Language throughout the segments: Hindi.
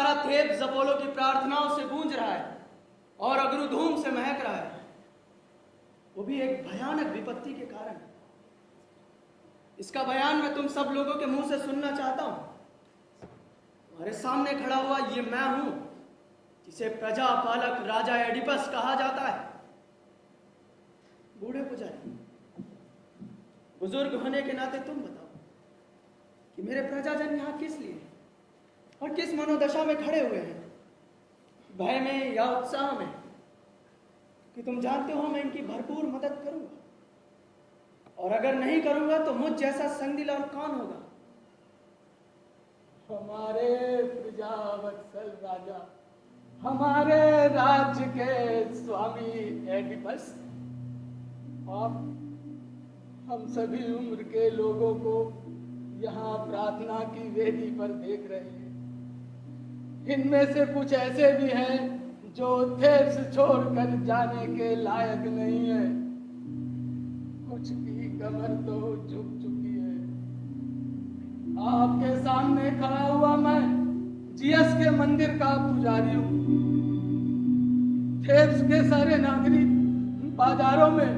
सारा थेब्स अपोलो की प्रार्थनाओं से गूंज रहा है और अग्रुधूम से महक रहा है, वो भी एक भयानक विपत्ति के कारण। इसका बयान मैं तुम सब लोगों के मुंह से सुनना चाहता हूं। तुम्हारे सामने खड़ा हुआ ये मैं हूं जिसे प्रजा पालक राजा एडिपस कहा जाता है। बूढ़े पुजारी, बुजुर्ग होने के नाते तुम बताओ कि मेरे प्रजाजन यहां किस लिए और किस मनोदशा में खड़े हुए हैं, भय में या उत्साह में? कि तुम जानते हो मैं इनकी भरपूर मदद करूंगा, और अगर नहीं करूंगा तो मुझ जैसा संगदिल और कौन होगा? हमारे प्रजावत्सल राजा, हमारे राज्य के स्वामी एडिपस, आप हम सभी उम्र के लोगों को यहाँ प्रार्थना की वेदी पर देख रहे हैं। इनमें से कुछ ऐसे भी हैं जो थेब्स छोड़कर जाने के लायक नहीं है। कुछ की कमर तो झुक चुकी है। आपके सामने खड़ा हुआ मैं जियस के मंदिर का पुजारी हूँ। थेब्स के सारे नागरिक बाजारों में,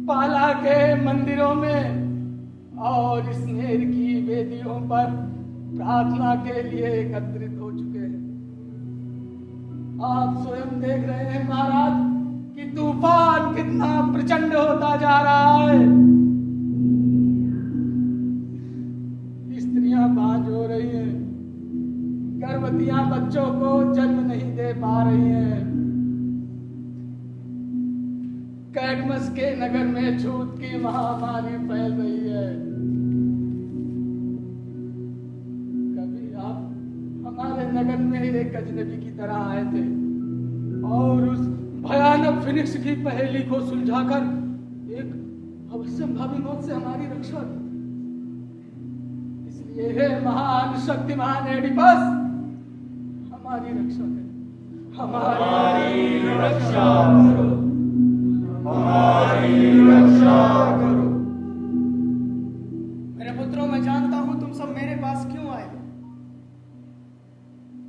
पाला के मंदिरों में और स्नेर की वेदियों पर प्रार्थना के लिए एकत्रित हो चुके हैं। आप स्वयं देख रहे हैं महाराज कि तूफान कितना प्रचंड होता जा रहा है। स्त्रियां बांझ हो रही हैं, गर्भवतियां बच्चों को जन्म नहीं दे पा रही हैं। कैडमस के नगर में छूत की महामारी फैल रही है। कभी आप हमारे नगर में एक अजनबी की तरह आए थे और उस भयानक फिनिक्स की पहेली को सुलझाकर एक अवश्यंभावी मौत से हमारी रक्षा की। इसलिए हे महान शक्तिमान एडिपस, हमारी रक्षा करो, हमारी रक्षा करो, हमारी रक्षा करो। मेरे पुत्रों, मैं जानता हूं तुम सब मेरे पास क्यों आए हो।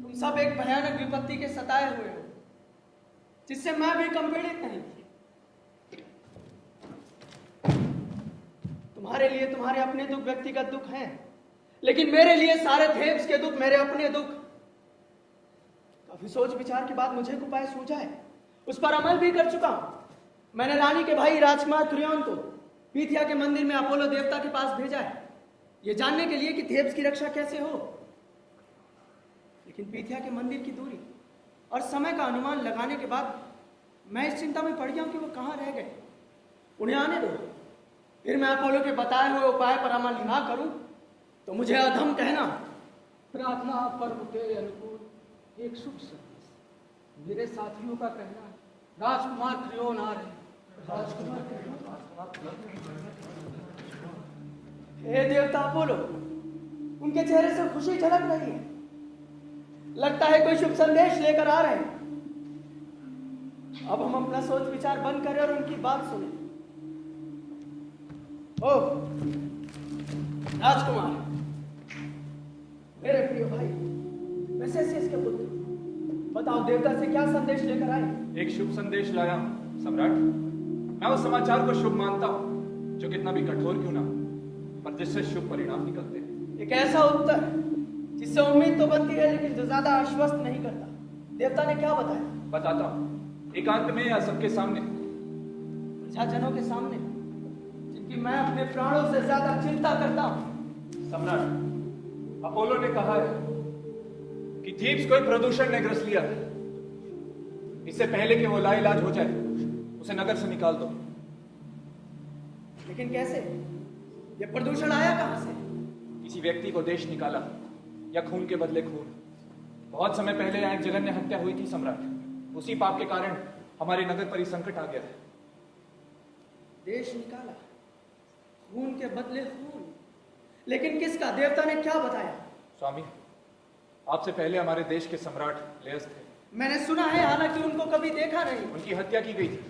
तुम सब एक भयानक विपत्ति के सताए हुए हो जिससे मैं भी कम पीड़ित नहीं। तुम्हारे लिए तुम्हारे अपने दुख व्यक्तिगत दुख हैं, लेकिन मेरे लिए सारे थेब्स के दुख मेरे अपने दुख। काफी सोच विचार के बाद मुझे एक उपाय सूझा है, उस पर अमल भी कर चुका हूं। मैंने रानी के भाई राजकुमार क्रियोन को पीथिया के मंदिर में अपोलो देवता के पास भेजा है, यह जानने के लिए कि थेब्स की रक्षा कैसे हो। लेकिन पीथिया के मंदिर की दूरी और समय का अनुमान लगाने के बाद मैं इस चिंता में पड़ गया हूं कि वो कहां रह गए। उन्हें आने दो, फिर मैं अपोलो के बताए हुए उपाय पर अमल ना करूं तो मुझे अधम कहना। प्रार्थना पर्व के अनुकूल एक शुभ संदेश। मेरे साथियों का कहना है राजकुमार क्रियोन आ रहे हैं। हे देवता अपोलो, उनके चेहरे से खुशी झलक रही है। लगता है कोई शुभ संदेश लेकर आ रहे हैं। अब हम अपना सोच विचार बंद करें और उनकी बात सुने। ओ राजकुमार, मेरे प्रिय भाई, मैं सेसियस के पुत्र, बताओ देवता से क्या संदेश लेकर आए? एक शुभ संदेश लाया हूं सम्राट। मैं उस समाचार को शुभ मानता हूं जो कितना भी कठोर क्यों ना, पर जिससे शुभ परिणाम निकलते हैं। एक ऐसा उत्तर जिससे उम्मीद तो बनती है लेकिन जो ज्यादा आश्वस्त नहीं करता। देवता ने क्या बताया? बताता हूं, एकांत में या सबके सामने, प्रजाजनों के सामने जिनकी मैं अपने प्राणों से ज्यादा चिंता करता हूं। सम्राट, अपोलो ने कहा है कि थीब्स को प्रदूषण ने ग्रस लिया है। इससे पहले कि वो लाइलाज हो जाए, उसे नगर से निकाल दो। लेकिन कैसे? ये प्रदूषण आया कहां से? किसी व्यक्ति को देश निकाला या खून के बदले खून। बहुत समय पहले यहाँ एक जघन्य हत्या हुई थी सम्राट। उसी पाप के कारण हमारे नगर पर ही संकट आ गया है। देश निकाला, खून के बदले खून, लेकिन किसका? देवता ने क्या बताया? स्वामी, आपसे पहले हमारे देश के सम्राट लेयस थे। मैंने सुना है, हालांकि उनको कभी देखा नहीं। उनकी हत्या की गई थी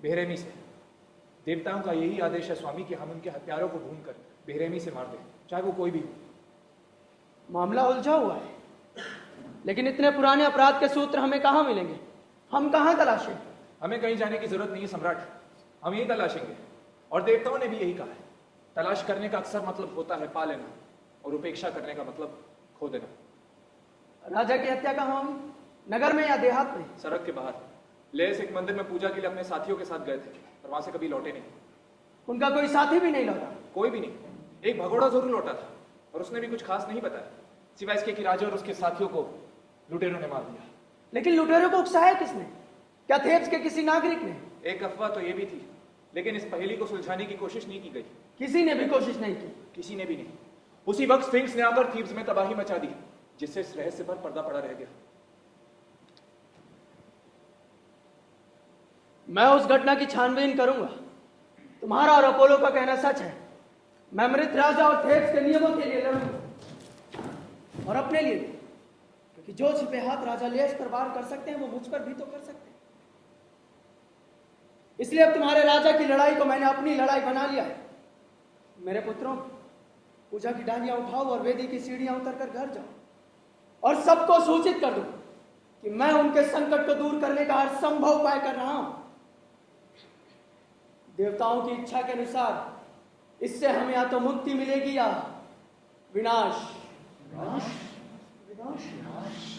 बेरहमी से। देवताओं का यही आदेश है स्वामी कि हम उनके हत्यारों को ढूंढकर बेरहमी से मार दें, चाहे वो कोई भी हो। मामला उलझा हुआ है। लेकिन इतने पुराने अपराध के सूत्र हमें कहाँ मिलेंगे? हम कहाँ तलाशें? हमें कहीं जाने की जरूरत नहीं है सम्राट, हम यही तलाशेंगे। और देवताओं ने भी यही कहा है, तलाश करने का अक्सर मतलब होता है पा लेना, और उपेक्षा करने का मतलब खो देना। राजा की हत्या कहाँ हुई? नगर में या देहात में? सड़क के बाहर। लेस एक मंदिर में पूजा के लिए अपने साथियों के साथ गए थे, पर वहां से कभी लौटे नहीं। उनका कोई साथी भी नहीं लौटा? कोई भी नहीं। एक भगोड़ा जरूर लौटा था, और उसने भी कुछ खास नहीं बताया, सिवाय इसके कि राजा और उसके साथियों को लुटेरों ने मार दिया। लेकिन लुटेरों को उकसाया किसने? क्या थेब्स के किसी नागरिक ने? एक अफवाह तो ये भी थी, लेकिन इस पहेली को सुलझाने की कोशिश नहीं की गई। किसी ने भी कोशिश नहीं की? किसी ने भी नहीं। उसी वक्त स्फिंक्स ने आकर थीब्स में तबाही मचा दी, जिससे इस रहस्य पर पर्दा पड़ा रह गया। मैं उस घटना की छानबीन करूंगा। तुम्हारा और अपोलो का कहना सच है। मैं मृत राजा और थेब्स के नियमों के लिए लड़ूंगा, और अपने लिए भी, क्योंकि जो छिपे हाथ राजा लेस पर वार कर सकते हैं वो मुझ पर भी तो कर सकते हैं। इसलिए अब तुम्हारे राजा की लड़ाई को मैंने अपनी लड़ाई बना लिया है। मेरे पुत्रों, पूजा की डालियां उठाओ और वेदी की सीढ़ियां उतरकर घर जाओ, और सबको सूचित कर दो कि मैं उनके संकट को दूर करने का हर संभव उपाय कर रहा हूं। देवताओं की इच्छा के अनुसार इससे हमें या तो मुक्ति मिलेगी या विनाश। विनाश? विनाश? विनाश?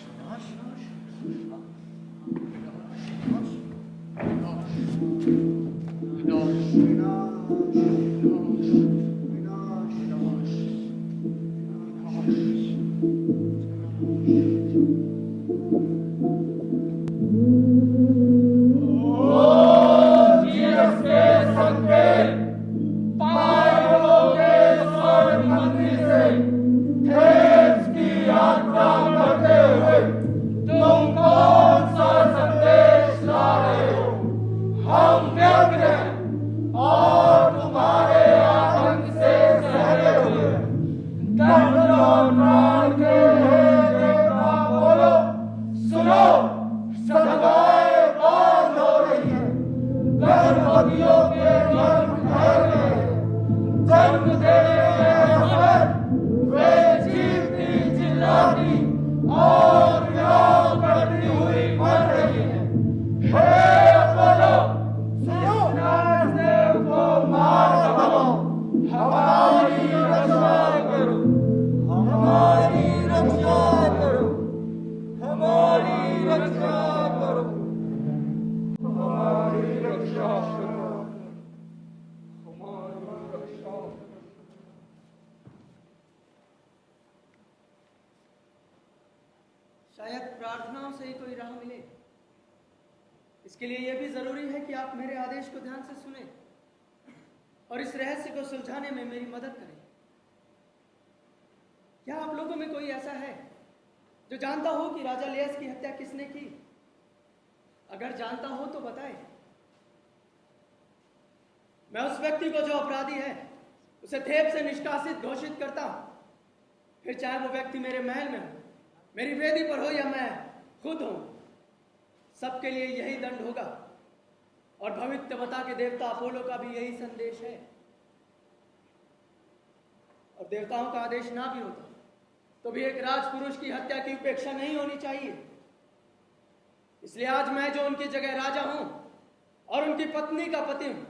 शायद प्रार्थनाओं से ही कोई राह मिले। इसके लिए यह भी जरूरी है कि आप मेरे आदेश को ध्यान से सुने और इस रहस्य को सुलझाने में मेरी मदद करें। क्या आप लोगों में कोई ऐसा है जो जानता हो कि राजा लेस की हत्या किसने की? अगर जानता हो तो बताए। मैं उस व्यक्ति को जो अपराधी है उसे थेब से निष्कासित घोषित करता हूं, फिर चाहे वो व्यक्ति मेरे महल में हो, मेरी वेदी पर हो, या मैं खुद हूं, सबके लिए यही दंड होगा। और भविष्यवक्ता के देवता अपोलो का भी यही संदेश है। और देवताओं का आदेश ना भी होता तो भी एक राजपुरुष की हत्या की उपेक्षा नहीं होनी चाहिए। इसलिए आज मैं जो उनकी जगह राजा हूं और उनकी पत्नी का पति हूं,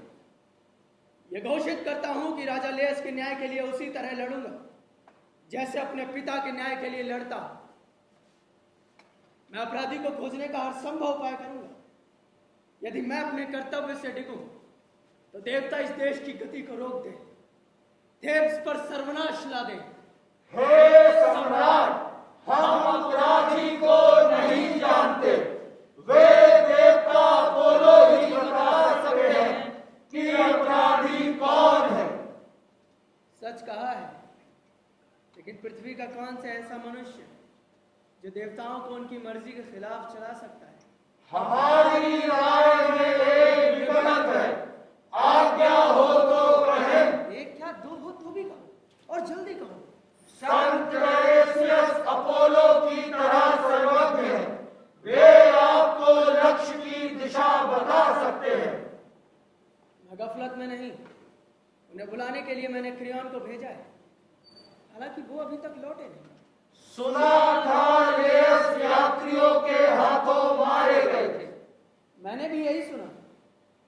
यह घोषित करता हूं कि राजा लेस के न्याय के लिए उसी तरह लड़ूंगा जैसे अपने पिता के न्याय के लिए लड़ता। मैं अपराधी को खोजने का हर संभव उपाय करूंगा। यदि मैं अपने कर्तव्य से डिगूं तो देवता इस देश की गति को रोक दे, थेब्स पर सर्वनाश ला दे। हे सम्राट, हम अपराधी को नहीं जानते। वे देवता अपोलो ही बता सकते हैं कि अपराधी कौन है। सच कहा है, लेकिन पृथ्वी का कौन सा ऐसा मनुष्य जो देवताओं को उनकी मर्जी के खिलाफ चला सकता है? हमारी राय में एक विकल्प है, आज्ञा हो तो कहें। एक क्या दो हो तो भी कहो, और जल्दी कहो। संत टेरेसियस अपोलो की तरह सर्वज्ञ है। वे आपको लक्ष्य की दिशा बता सकते हैं। मैं गफलत में नहीं। उन्हें बुलाने के लिए मैंने क्रियन को भेजा है, हालांकि वो अभी तक लौटे नहीं। सुना था लेस यात्रियों के हाथों मारे गए थे। मैंने भी यही सुना,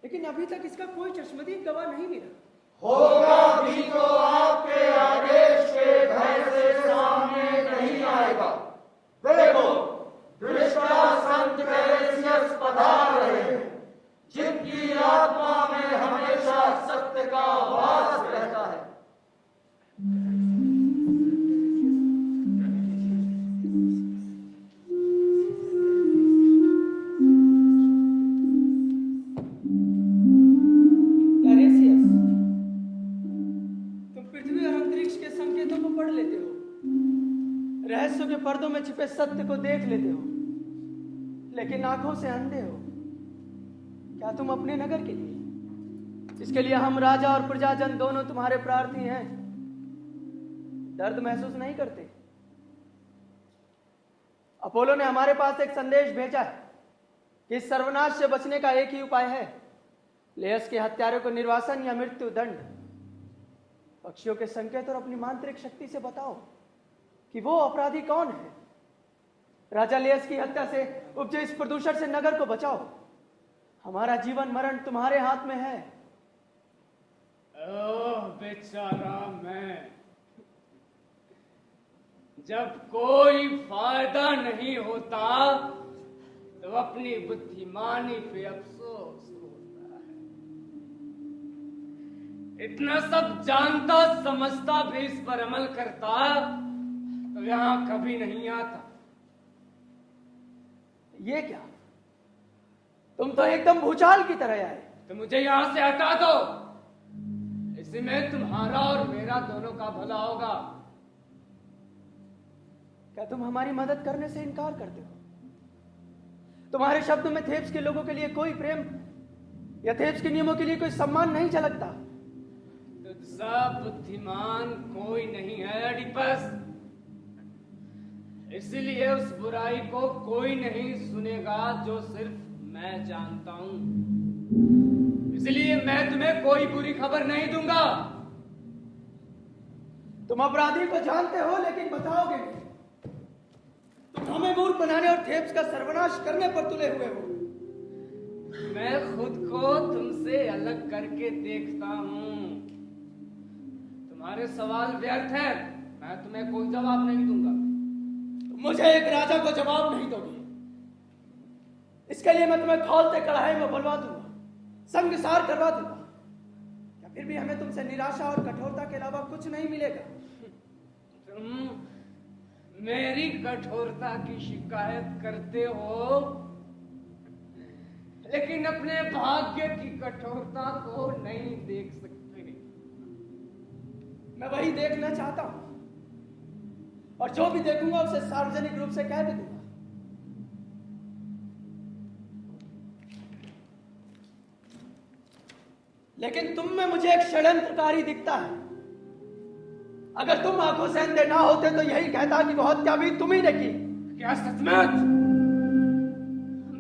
लेकिन अभी तक इसका कोई चश्मदीद गवाह नहीं मिला। होगा भी तो आपके आदेश के भय से सामने नहीं आएगा। देखो, दृष्टा संत टेरेसियस पधार रहे हैं, जिनकी आत्मा में हमेशा सत्य का वास रहता है। टेरेसियस, तुम पृथ्वी और अंतरिक्ष के संकेतों को पढ़ लेते हो, रहस्यों के पर्दों में छिपे सत्य को देख लेते हो, लेकिन आंखों से अंधे हो। क्या तुम अपने नगर के लिए, जिसके लिए हम राजा और प्रजाजन दोनों तुम्हारे प्रार्थी हैं, दर्द महसूस नहीं करते? अपोलो ने हमारे पास एक संदेश भेजा है कि इस सर्वनाश से बचने का एक ही उपाय है, लेयस के हत्यारों को निर्वासन या मृत्यु दंड। पक्षियों के संकेत और अपनी मांत्रिक शक्ति से बताओ कि वो अपराधी कौन है। राजा लेयस की हत्या से उपजे इस प्रदूषण से नगर को बचाओ। हमारा जीवन मरण तुम्हारे हाथ में है। ओह बेचारा मैं, जब कोई फायदा नहीं होता तो अपनी बुद्धिमानी पे अफसोस होता है। इतना सब जानता समझता भी इस पर अमल करता तो यहां कभी नहीं आता। ये क्या, तुम तो एकदम भूचाल की तरह आए। तो मुझे यहां से हटा दो, इसी में तुम्हारा और मेरा दोनों का भला होगा। क्या तुम हमारी मदद करने से इनकार करते हो? तुम्हारे शब्दों में थेब्स के लोगों के लिए कोई प्रेम या थेब्स के नियमों के लिए कोई सम्मान नहीं झलकता। तुझसा बुद्धिमान कोई नहीं है एडिपस, इसलिए उस बुराई को कोई नहीं सुनेगा जो सिर्फ मैं जानता हूं। इसलिए मैं तुम्हें कोई बुरी खबर नहीं दूंगा। तुम अपराधी को जानते हो लेकिन बताओगे नहीं। तुम हमें मूर्ख बनाने और थेब्स का सर्वनाश करने पर तुले हुए हो। मैं खुद को तुमसे अलग करके देखता हूं। तुम्हारे सवाल व्यर्थ है, मैं तुम्हें कोई जवाब नहीं दूंगा। मुझे एक राजा को जवाब नहीं दोगे, इसके लिए मैं तुम्हें खौलते कढ़ाई में बुलवा दूंगा, संगसार करवा दूंगा। या फिर भी हमें तुमसे निराशा और कठोरता के अलावा कुछ नहीं मिलेगा। तुम मेरी कठोरता की शिकायत करते हो, लेकिन अपने भाग्य की कठोरता को नहीं देख सकते। मैं वही देखना चाहता हूं, और जो भी देखूंगा उसे सार्वजनिक रूप से कह भी दूंगा। लेकिन तुम में मुझे एक षड्यंत्रकारी दिखता है। अगर तुम आंखों से अंधे ना होते तो यही कहता कि वो हत्या भी तुम ही ने की। क्या सचमुच?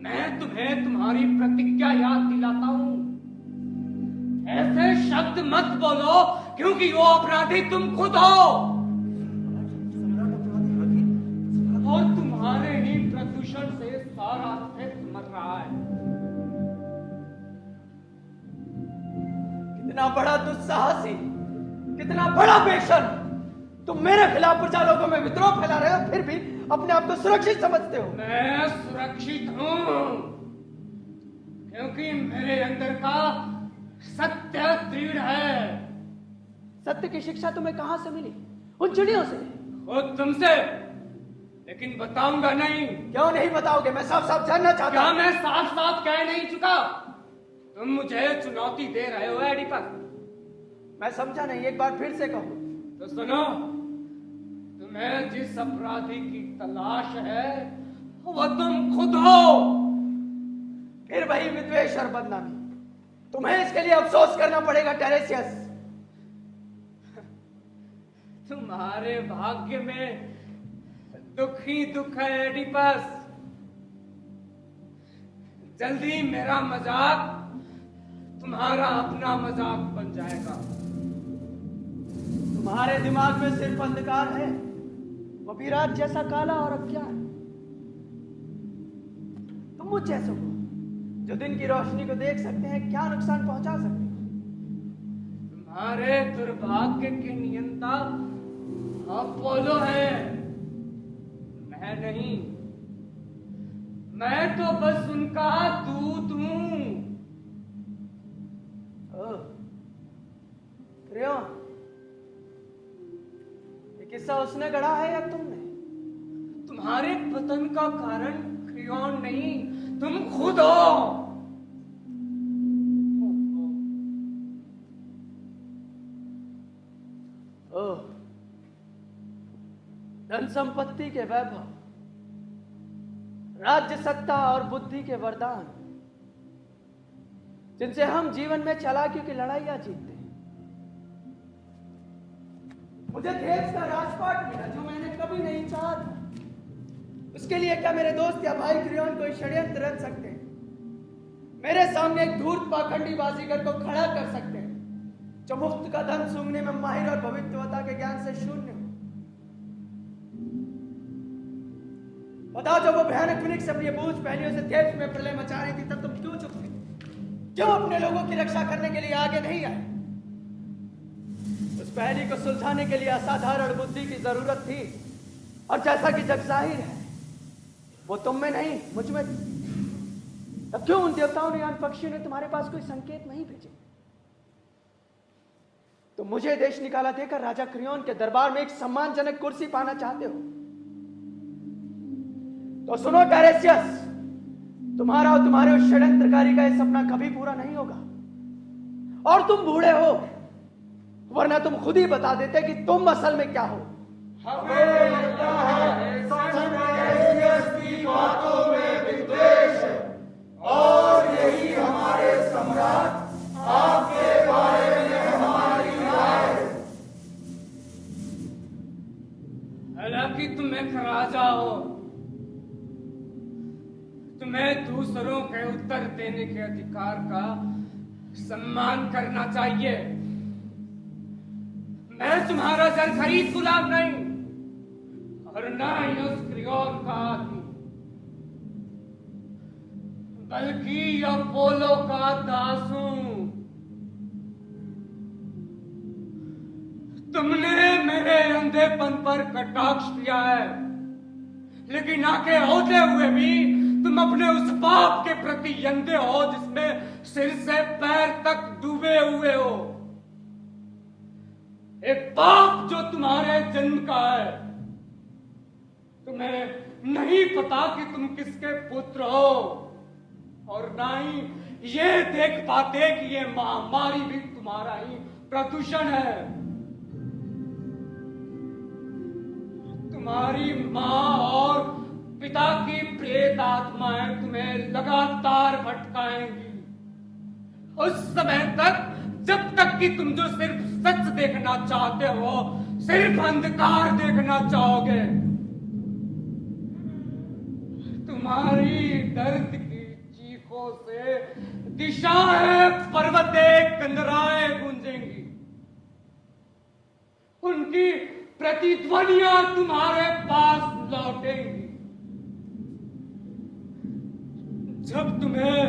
मैं तुम्हें तुम्हारी प्रतिज्ञा याद दिलाता हूं। ऐसे शब्द मत बोलो, क्योंकि वो अपराधी तुम खुद हो और तुम्हारे ही प्रदूषण से सारा क्षेत्र मर रहा है। कितना बड़ा दुस्साहसी, कितना बड़ा बेशर्म! तुम मेरे खिलाफ प्रजा लोगों में विद्रोह फैला रहे हो, फिर भी अपने आप को सुरक्षित समझते हो। मैं सुरक्षित हूं क्योंकि मेरे अंदर का सत्य दृढ़ है। सत्य की शिक्षा तुम्हें कहां से मिली? उन चिड़ियों से? खुद तुमसे, लेकिन बताऊंगा नहीं। क्यों नहीं बताओगे? मैं साफ साफ जानना चाहता क्या हूं। मैं साफ साफ कह नहीं चुका? तुम मुझे चुनौती दे रहे हो एडिपस। मैं समझा नहीं, एक बार फिर से कहो। तो सुनो, तुम्हें जिस अपराधी की तलाश है वो तुम खुद हो। फिर वही विद्वेष और बदनामी। तुम्हें इसके लिए अफसोस करना पड़ेगा टेरेसियस। तुम्हारे भाग्य में दुख ही दुख है एडिपस। जल्दी मेरा मजाक तुम्हारा अपना मजाक बन जाएगा। तुम्हारे दिमाग में सिर्फ अंधकार है, वो भी रात जैसा काला और अज्ञान। तुम मुझ जैसों को जो दिन की रोशनी को देख सकते हैं क्या नुकसान पहुंचा सकते हैं? तुम्हारे दुर्भाग्य के नियंता अपोलो है, मैं नहीं। मैं तो बस उनका दूत हूं। क्रियोन, ये किस्सा उसने गढ़ा है या तुमने? तुम्हारे पतन का कारण क्रियोन नहीं, तुम खुद हो। धन संपत्ति के वैभव, राज्य सत्ता और बुद्धि के वरदान, जिनसे हम जीवन में चालाकियों की लड़ाइयां जीतते हैं। मुझे थेब्स का राजपाट मिला जो मैंने कभी नहीं चाहा था। उसके लिए क्या मेरे दोस्त या भाई क्रियोन कोई षड्यंत्र रच सकते हैं? मेरे सामने एक धूर्त पाखंडी बाजीगर को खड़ा कर सकते हैं जो मुफ्त का धन सूंघने में माहिर और भविष्यवक्ता के ज्ञान से शून्य हो। बताओ, जब वो भयानक फिनिक्स अपनी बूझ पहनियों से थेब्स में प्रलय मचा रही थी तब तुम क्यों चुप थे? क्यों अपने लोगों की रक्षा करने के लिए आगे नहीं आए? उस पहेली को सुलझाने के लिए असाधारण बुद्धि की जरूरत थी, और जैसा कि जग जाहिर है वो तुम में नहीं मुझ में थी। तब क्यों उन देवताओं ने, उन पक्षियों ने तुम्हारे पास कोई संकेत नहीं भेजे? तुम मुझे देश निकाला देकर राजा क्रियोन के दरबार में एक सम्मानजनक कुर्सी पाना चाहते हो तो सुनो टेरेसियस, तुम्हारा और तुम्हारे उस षड्यंत्रकारी का यह सपना कभी पूरा नहीं होगा। और तुम बूढ़े हो, वरना तुम खुद ही बता देते कि तुम असल में क्या हो। हमें लगता है संत टेरेसियस की बातों में विद्वेष है, और यही हमारे सम्राट आपके बारे में हमारी राय है। हालांकि तुम एक राजा हो, तुम्हें दूसरों के उत्तर देने के अधिकार का सम्मान करना चाहिए। मैं तुम्हारा जन खरीद गुलाम नहीं, और ना ही उस क्रियोन का आदमी, बल्कि अपोलो का दास हूं। तुमने मेरे अंधेपन पर कटाक्ष किया है, लेकिन आके होते हुए भी तुम अपने उस पाप के प्रति अंधे हो जिसमें सिर से पैर तक डूबे हुए हो। एक पाप जो तुम्हारे जन्म का है। तुम्हें नहीं पता कि तुम किसके पुत्र हो, और ना ही ये देख पाते कि ये महामारी भी तुम्हारा ही प्रदूषण है। तुम्हारी माँ और पिता की प्रेत आत्माएं तुम्हें लगातार भटकाएंगी उस समय तक जब तक कि तुम जो सिर्फ सच देखना चाहते हो सिर्फ अंधकार देखना चाहोगे। तुम्हारी दर्द की चीखों से दिशाएं पर्वतें कंदराएं गूंजेंगी, उनकी प्रतिध्वनियां तुम्हारे पास लौटेंगी। जब तुम्हें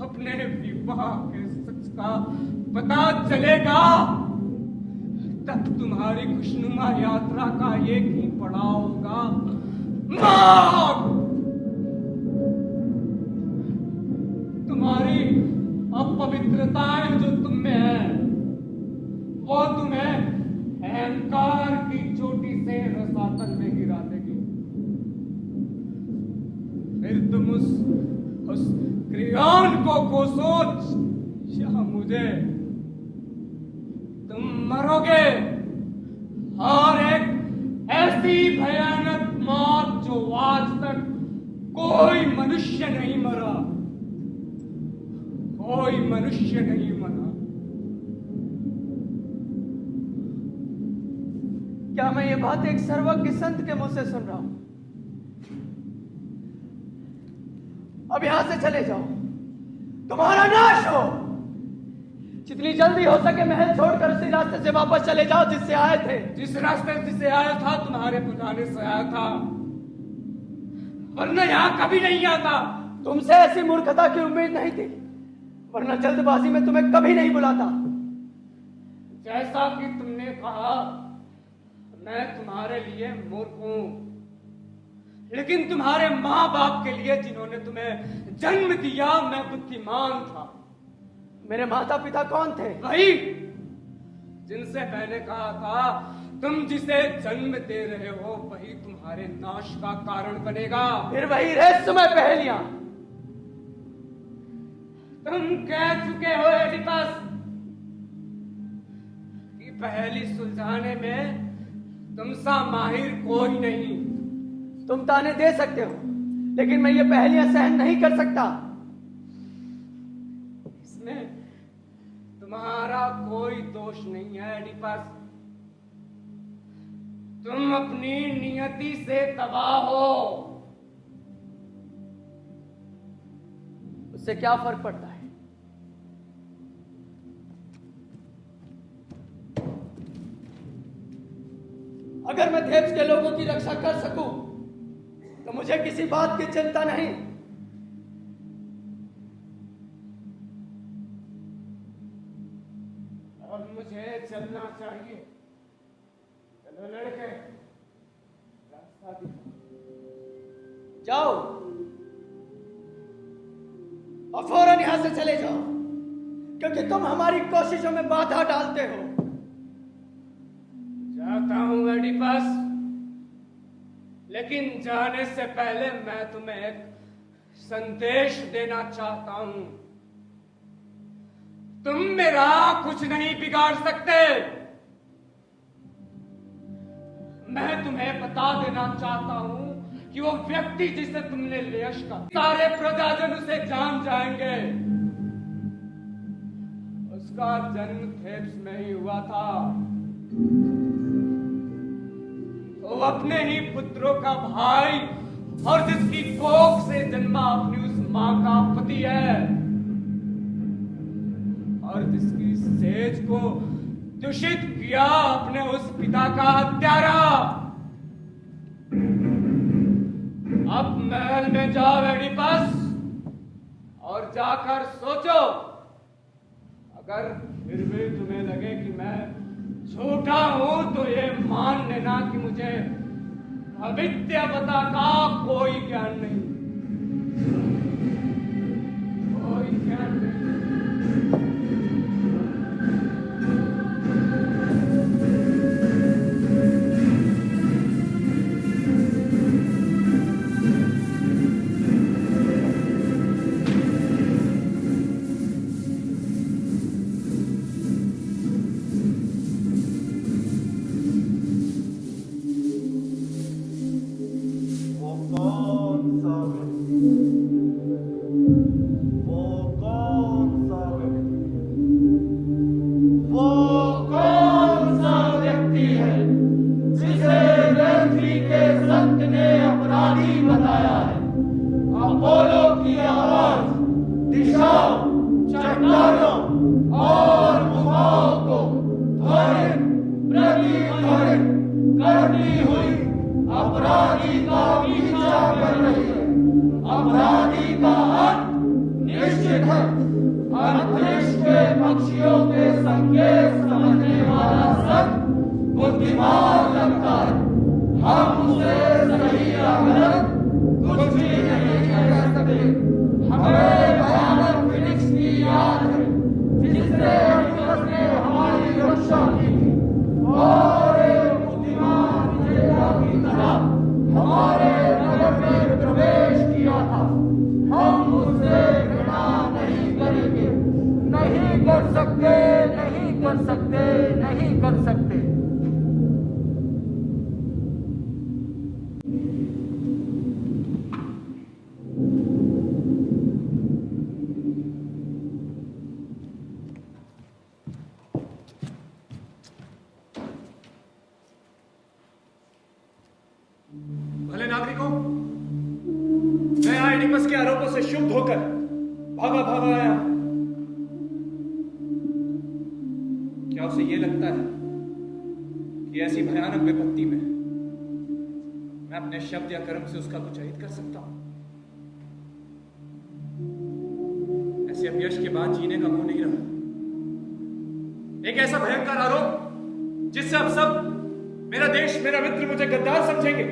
अपने विवाह के सच का पता चलेगा तब तुम्हारी खुशनुमा यात्रा का एक ही पड़ाव होगा, मौत। तुम्हारी अपवित्रताएं जो तुम में है वो तुम्हें अहंकार की चोटी से रसातल में गिरा देगी। फिर तुम उस क्रियोन को कोसो या मुझे, तुम मरोगे, और एक ऐसी भयानक मौत जो आज तक कोई मनुष्य नहीं मरा, कोई मनुष्य नहीं मरा। क्या मैं ये बात एक सर्वज्ञ संत के मुंह से सुन रहा हूं? अब यहां से चले जाओ, तुम्हारा नाश हो। जितनी जल्दी हो सके महल छोड़कर उसी रास्ते से वापस चले जाओ जिससे आए थे। जिस रास्ते से आया था तुम्हारे बुलाने से आया था, वरना यहाँ कभी नहीं आता। तुमसे ऐसी मूर्खता की उम्मीद नहीं थी, वरना जल्दबाजी में तुम्हें कभी नहीं बुलाता। जैसा कि तुमने कहा, मैं तुम्हारे लिए मूर्ख हूं, लेकिन तुम्हारे माँ बाप के लिए जिन्होंने तुम्हें जन्म दिया मैं बुद्धिमान था। मेरे माता पिता कौन थे? वही जिनसे मैंने कहा था तुम जिसे जन्म दे रहे हो वही तुम्हारे नाश का कारण बनेगा। फिर वही रहस्यमय पहेलियां। तुम कह चुके हो एडिपस कि पहेली सुलझाने में तुम सा माहिर कोई नहीं। तुम ताने दे सकते हो, लेकिन मैं ये पहेलियां सहन नहीं कर सकता। इसमें तुम्हारा कोई दोष नहीं है एडिपस। तुम अपनी नियति से तबाह हो। उससे क्या फर्क पड़ता है? अगर मैं थेब्स के लोगों की रक्षा कर सकूं तो मुझे किसी बात की चिंता नहीं। अब मुझे चलना चाहिए। चलो लड़के, रास्ता दिखाओ। जाओ और फौरन यहां से चले जाओ, क्योंकि तुम हमारी कोशिशों में बाधा डालते हो। जाता हूं एडिपस, लेकिन जाने से पहले मैं तुम्हें एक संदेश देना चाहता हूं। तुम मेरा कुछ नहीं बिगाड़ सकते। मैं तुम्हें बता देना चाहता हूं कि वो व्यक्ति जिसे तुमने लेश का सारे प्रजाजन उसे जान जाएंगे। उसका जन्म थेब्स में ही हुआ था। वो अपने ही पुत्रों का भाई और जिसकी कोख से जन्मा अपनी उस मां का पति है, और जिसकी सेज को दूषित किया अपने उस पिता का हत्यारा। अब महल में जाओ एडिपस और जाकर सोचो। अगर फिर भी तुम्हें लगे कि मैं झूठा हूं तो ये मान लेना कि मुझे अविद्यावता का कोई ज्ञान नहीं, कोई ज्ञान नहीं। भले नागरिकों, मैं एडिपस के आरोपों से शुद्ध होकर भागा भागा आया। क्या उसे ये लगता है कि ऐसी भयानक विपत्ति में मैं अपने शब्द या कर्म से उसका कुछ अहित कर सकता हूं? ऐसे अपयश के बाद जीने का मुंह नहीं रहा। एक ऐसा भयंकर आरोप जिससे अब सब, मेरा देश, मेरा मित्र मुझे गद्दार समझेंगे।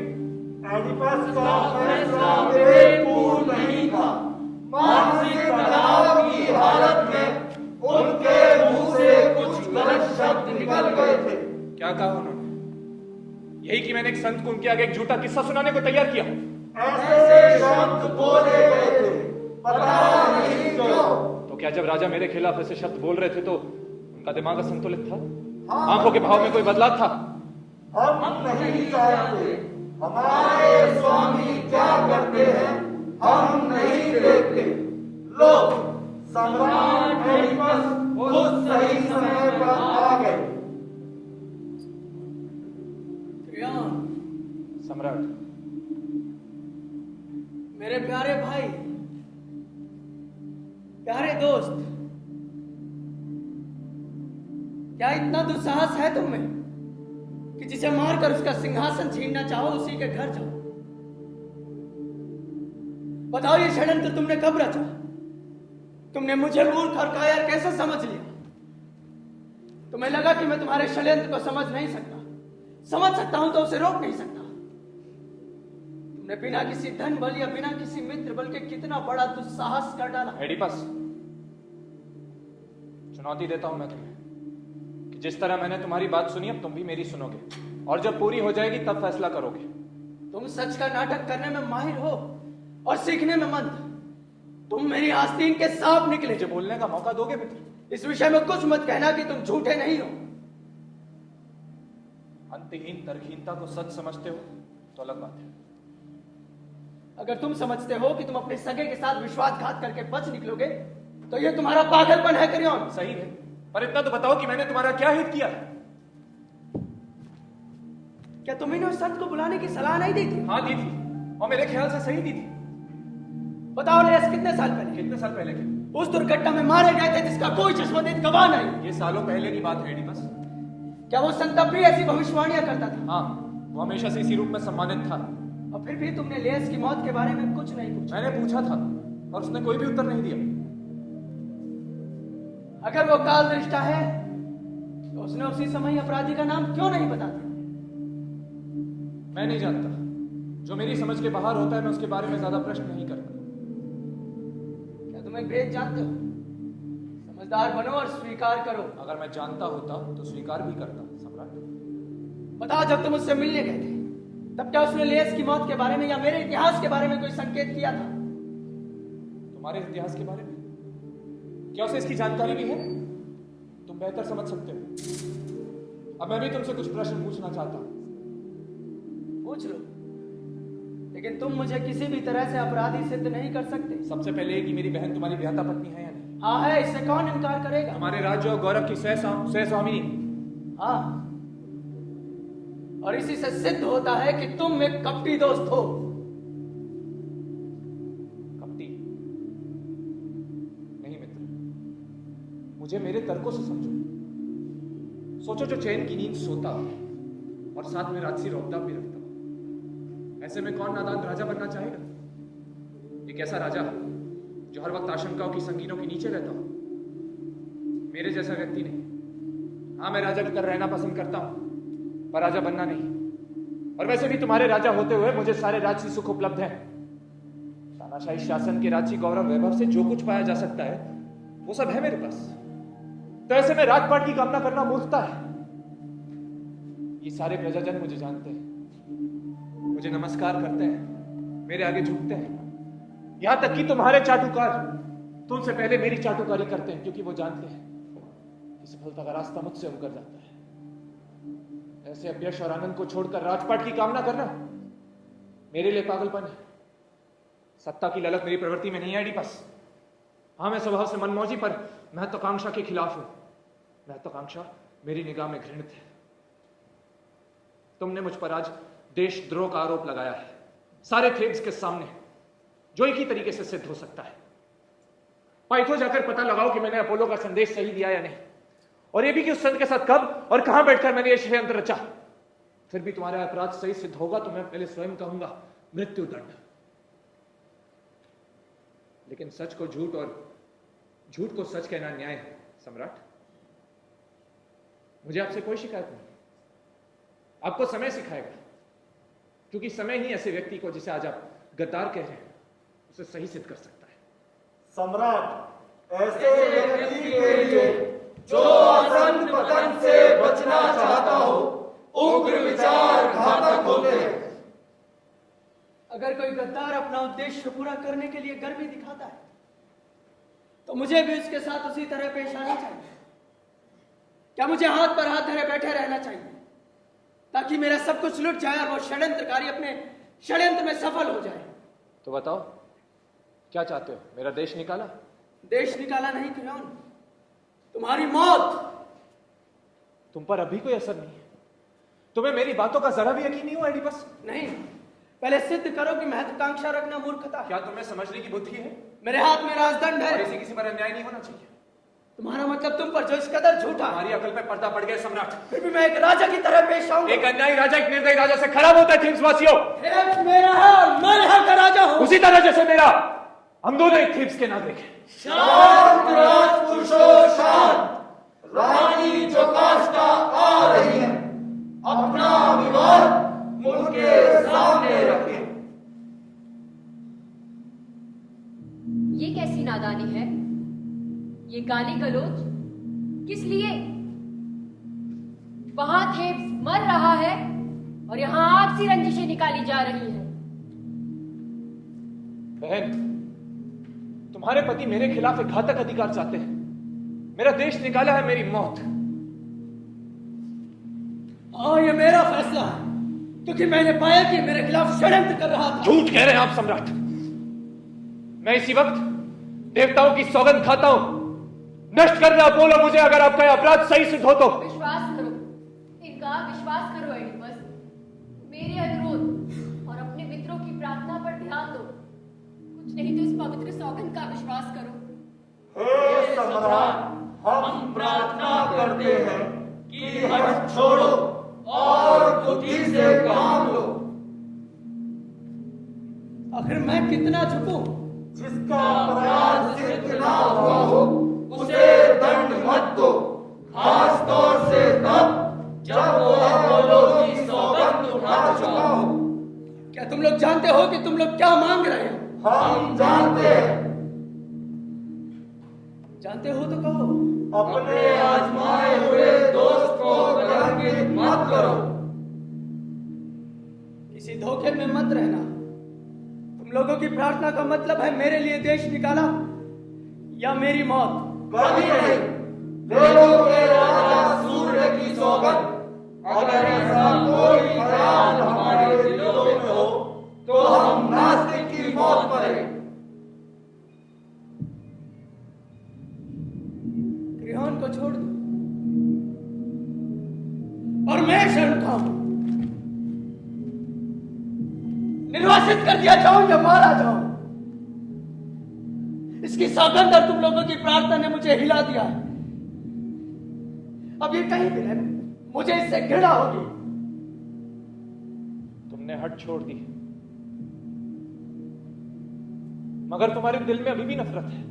एडिपस का फैसला विवेकपूर्ण नहीं था। मानसिक तनाव की हालत में उनके मुंह से कुछ गलत शब्द निकल गए थे। क्या कहा उन्होंने? यही कि मैंने एक संत को उनके आगे एक झूठा किस्सा सुनाने को तैयार किया। ऐसे शब्द बोले गए थे, पता नहीं क्यों। तो क्या जब राजा मेरे खिलाफ ऐसे शब्द बोल रहे थे तो उनका दिमाग असंतुलित था? आंखों के भाव में कोई बदलाव था? हम नहीं जानते। हमारे स्वामी क्या करते हैं हम नहीं देखते। लोग सम्राट एडिपस खुद सही समय पर आ गए। सम्राट, मेरे प्यारे भाई, प्यारे दोस्त, क्या इतना दुस्साहस है तुम में कि जिसे मारकर उसका सिंहासन छीनना चाहो उसी के घर जाओ? बताओ ये षड्यंत्र तुमने कब रचा? तुमने मुझे मूर्ख और कायर कैसे समझ लिया? तुम्हें लगा कि मैं तुम्हारे षड्यंत्र को समझ नहीं सकता, समझ सकता हूं तो उसे रोक नहीं सकता। तुमने बिना किसी धन बल या बिना किसी मित्र बल के कितना बड़ा दुस्साहस कर डाला। एडिपस, चुनौती देता हूं मैं तुम्हें कि जिस तरह मैंने तुम्हारी बात सुनी अब तुम भी मेरी सुनोगे, और जब पूरी हो जाएगी तब फैसला करोगे। तुम सच का नाटक करने में माहिर हो और सीखने में मंद। तुम मेरी आस्तीन के सांप निकले। मुझे बोलने का मौका दोगे मित्र? इस विषय में कुछ मत कहना कि तुम झूठे नहीं हो। अंतहीन तर्कहीनता को सच समझते हो तो अलग बात है। अगर तुम समझते हो कि तुम अपने सगे के साथ विश्वासघात करके बच निकलोगे तो यह तुम्हारा पागलपन है करियन। सही है, पर इतना तो बताओ कि मैंने तुम्हारा क्या हित किया? क्या तुम्हें उस संत को बुलाने की सलाह नहीं दी थी? हाँ दी थी, और मेरे ख्याल से सही दी थी। बताओ लेस कितने साल पहले? कितने साल पहले के? उस दुर्घटना में मारे गए थे जिसका कोई चश्मदीद गवाह नहीं। ये सालों पहले की बात है एडिपस। क्या वो संत भी ऐसी भविष्यवाणियां करता था? हाँ, वो हमेशा से इसी रूप में सम्मानित था। और फिर भी तुमने लेस की मौत के बारे में कुछ नहीं पूछा? मैंने पूछा था और उसने कोई भी उत्तर नहीं दिया। अगर वो काल दृष्टा है तो उसने उसी समय अपराधी का नाम क्यों नहीं बता दिया? मैं नहीं जानता, जो मेरी समझ के बाहर होता है मैं उसके बारे में ज्यादा प्रश्न नहीं करता। क्या तुम एक भेद जानते हो? समझदार बनो और स्वीकार करो। अगर मैं जानता होता तो स्वीकार भी करता। सम्राट, बताओ, जब तुम उससे मिलने गए थे तब क्या उसने लेस की मौत के बारे में या मेरे इतिहास के बारे में कोई संकेत किया था? तुम्हारे इतिहास के बारे में क्या उसे इसकी जानकारी भी है? तुम बेहतर समझ सकते हो। अब मैं भी तुमसे कुछ प्रश्न पूछना चाहता हूं। पूछ लो, लेकिन तुम मुझे किसी भी तरह से अपराधी सिद्ध नहीं कर सकते। सबसे पहले ये कि मेरी बहन तुम्हारी ब्याहता पत्नी है या नहीं? हाँ है, इससे कौन इनकार करेगा? तुम्हारे राज्य और गौरव की सहस्वामिनी। हाँ, और इसी से सिद्ध होता है कि तुम एक कपटी दोस्त हो। कपटी नहीं मित्र, मुझे मेरे तर्कों से समझो। सोचो, जो चैन की नींद सोता और साथ में राजसी रौबदाब भी रखता, ऐसे में कौन नादान राजा बनना चाहेगा? एक ऐसा राजा जो हर वक्त आशंकाओं की संगीनों के नीचे रहता हो, मेरे जैसा व्यक्ति नहीं। हाँ, मैं राजा की तरह रहना पसंद करता हूं, पर राजा बनना नहीं। और वैसे भी तुम्हारे राजा होते हुए मुझे सारे राजसी सुख उपलब्ध हैं। तानाशाही शासन के राजसी गौरव वैभव से जो कुछ पाया जा सकता है वो सब है मेरे पास। तो ऐसे में राजपाट की कामना करना मूर्खता है। ये सारे प्रजाजन मुझे जानते हैं, मुझे नमस्कार करते हैं, मेरे आगे झुकते हैं। यहां तक कि तुम्हारे चाटुकार तुमसे पहले मेरी चाटुकारी करते हैं, क्योंकि वो जानते हैं कि सफलता का रास्ता मुझसे होकर जाता है। ऐसे अपयश और आनंद को छोड़कर राजपाट की कामना करना मेरे लिए पागलपन है। सत्ता की ललक मेरी प्रवृत्ति में नहीं है एडिपस। हाँ, मैं स्वभाव से मनमौजी, पर महत्वाकांक्षा के खिलाफ हूं। महत्वाकांक्षा मेरी निगाह में घृणित है। तुमने मुझ पर आज देशद्रोह का आरोप लगाया है, सारे थेब्स के सामने, जो एक ही तरीके से सिद्ध हो सकता है। पाइथो जाकर पता लगाओ कि मैंने अपोलो का संदेश सही दिया या नहीं, और ये भी कि उस संत के साथ कब और कहां बैठकर मैंने ये षड्यंत्र रचा। फिर भी तुम्हारा अपराध सही सिद्ध होगा तो मैं पहले स्वयं कहूंगा मृत्यु दंड। लेकिन सच को झूठ और झूठ को सच कहना न्याय है सम्राट। मुझे आपसे कोई शिकायत नहीं, आपको समय सिखाएगा, क्योंकि समय ही ऐसे व्यक्ति को जिसे आज आप गद्दार कह रहे हैं उसे सही सिद्ध कर सकता है। सम्राट, ऐसे व्यक्ति के लिए जो असंत पतन से बचना चाहता हो, उग्र विचार घातक होते हैं। अगर कोई गद्दार अपना उद्देश्य पूरा करने के लिए गर्मी दिखाता है तो मुझे भी उसके साथ उसी तरह पेश आना चाहिए। क्या मुझे हाथ पर हाथ धरे बैठे रहना चाहिए ताकि मेरा सब कुछ लुट जाए और वो षड्यंत्रकारी अपने षड्यंत्र में सफल हो जाए? तो बताओ क्या चाहते हो? मेरा देश निकाला? देश निकाला नहीं क्रियोन, तुम्हारी मौत। तुम पर अभी कोई असर नहीं है? तुम्हें मेरी बातों का जरा भी यकीन नहीं हुआ एडिपस? नहीं, पहले सिद्ध करो कि महत्वाकांक्षा रखना मूर्खता है। क्या तुम्हें समझने की बुद्धि है? मेरे हाथ में राजदंड और है। इसे किसी पर अन्याय नहीं होना चाहिए। तुम्हारा मतलब तुम पर जो इस कदर झूठा। हमारी अकल पे पर्दा पड़ गया सम्राट। फिर भी मैं एक राजा की तरह पेश आऊंगा। एक अन्यायी राजा एक निर्दयी राजा से खराब होता है थीब्स वासियों। थेब्स मेरा है और मैं यहाँ का राजा हूँ। उसी तरह जैसे मेरा, हम दोनों एक थीब्स के नागरिक हैं। शांत राजपुरुषों शांत। रानी जोकास्टा आ रही है, अपना विवाद उनके सामने रखें। ये कैसी नादानी है? ये गाली गलौज किस लिए? वहां थेब्स मर रहा है और यहाँ आपसी रंजिशें निकाली जा रही हैं। बहन, तुम्हारे पति मेरे खिलाफ एक घातक अधिकार चाहते हैं। मेरा देश निकाला है मेरी मौत। हाँ, ये मेरा फैसला है क्योंकि मैंने पाया कि मेरे खिलाफ षड्यंत्र कर रहा था। झूठ कह रहे हैं आप सम्राट। मैं इसी वक्त देवताओं की सौगंध खाता हूं, नष्ट करना बोलो मुझे अगर आपका यह अपराध सही सिद्ध हो तो। विश्वास करो, इनका विश्वास करो एडिपस। मेरे अनुरोध और अपने मित्रों की प्रार्थना पर ध्यान दो। कुछ नहीं तो इस पवित्र सौगंध का विश्वास करो। हे सम्राट, हम प्रार्थना करते हैं कि हठ छोड़ो और बुद्धि से काम लो। आखिर मैं कितना झुकूं? जिसका अपराध सिद्ध ना हुआ हो उसे दंड मत दो, खास तौर से तब जब वो अपोलो की सौगंध उठा चुका हो। क्या तुम लोग जानते हो कि तुम लोग क्या मांग रहे हो? हम जानते हैं। जानते हो तो कहो। अपने आजमाए हुए दोस्त को कलंकित मत करो। किसी धोखे में मत रहना। तुम लोगों की प्रार्थना का मतलब है मेरे लिए देश निकाला या मेरी मौत? कभी नहीं। देवों के राजा सूर्य की सौगंध, अगर ऐसा कोई ख्याल हमारे दिलों में हो तो हम नास्तिक की मौत मरें। क्रियोन को छोड़ दो और मैं शरण खाऊं। निर्वासित कर दिया जाऊं या मारा जाऊं। इसकी सौगंध और तुम लोगों की प्रार्थना ने मुझे हिला दिया है। अब ये कहीं भी रहना, मुझे इससे घृणा होगी। तुमने हट छोड़ दी, मगर तुम्हारे दिल में अभी भी नफरत है।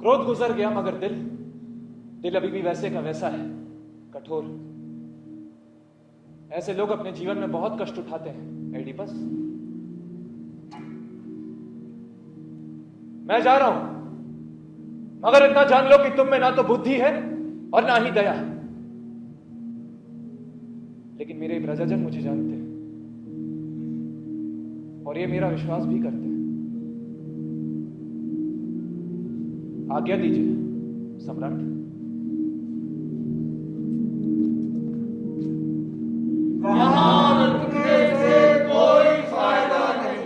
क्रोध गुजर गया मगर दिल अभी भी वैसे का वैसा है, कठोर। ऐसे लोग अपने जीवन में बहुत कष्ट उठाते हैं एडिपस। मैं जा रहा हूं, मगर इतना जान लो कि तुम में ना तो बुद्धि है और ना ही दया। लेकिन मेरे प्रजाजन मुझे जानते हैं और ये मेरा विश्वास भी करते हैं। आज्ञा दीजिए सम्राट। यहाँ रुकने से कोई फायदा नहीं।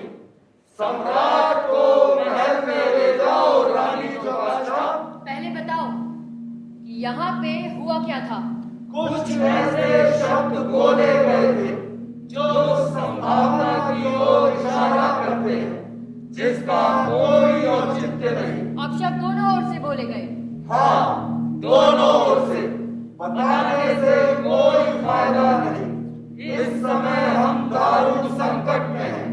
सम्राट को महल में ले जाओ रानी जोकास्टा। पहले बताओ कि यहाँ पे हुआ क्या था? कुछ ऐसे शब्द बोले गए थे जो संभावना की ओर इशारा करते हैं, जिसका कोई औचित्य नहीं। अब शब्द दोनों ओर से बोले गए। हाँ, दोनों बताने से कोई फायदा नहीं। इस समय हम दारुण संकट में हैं,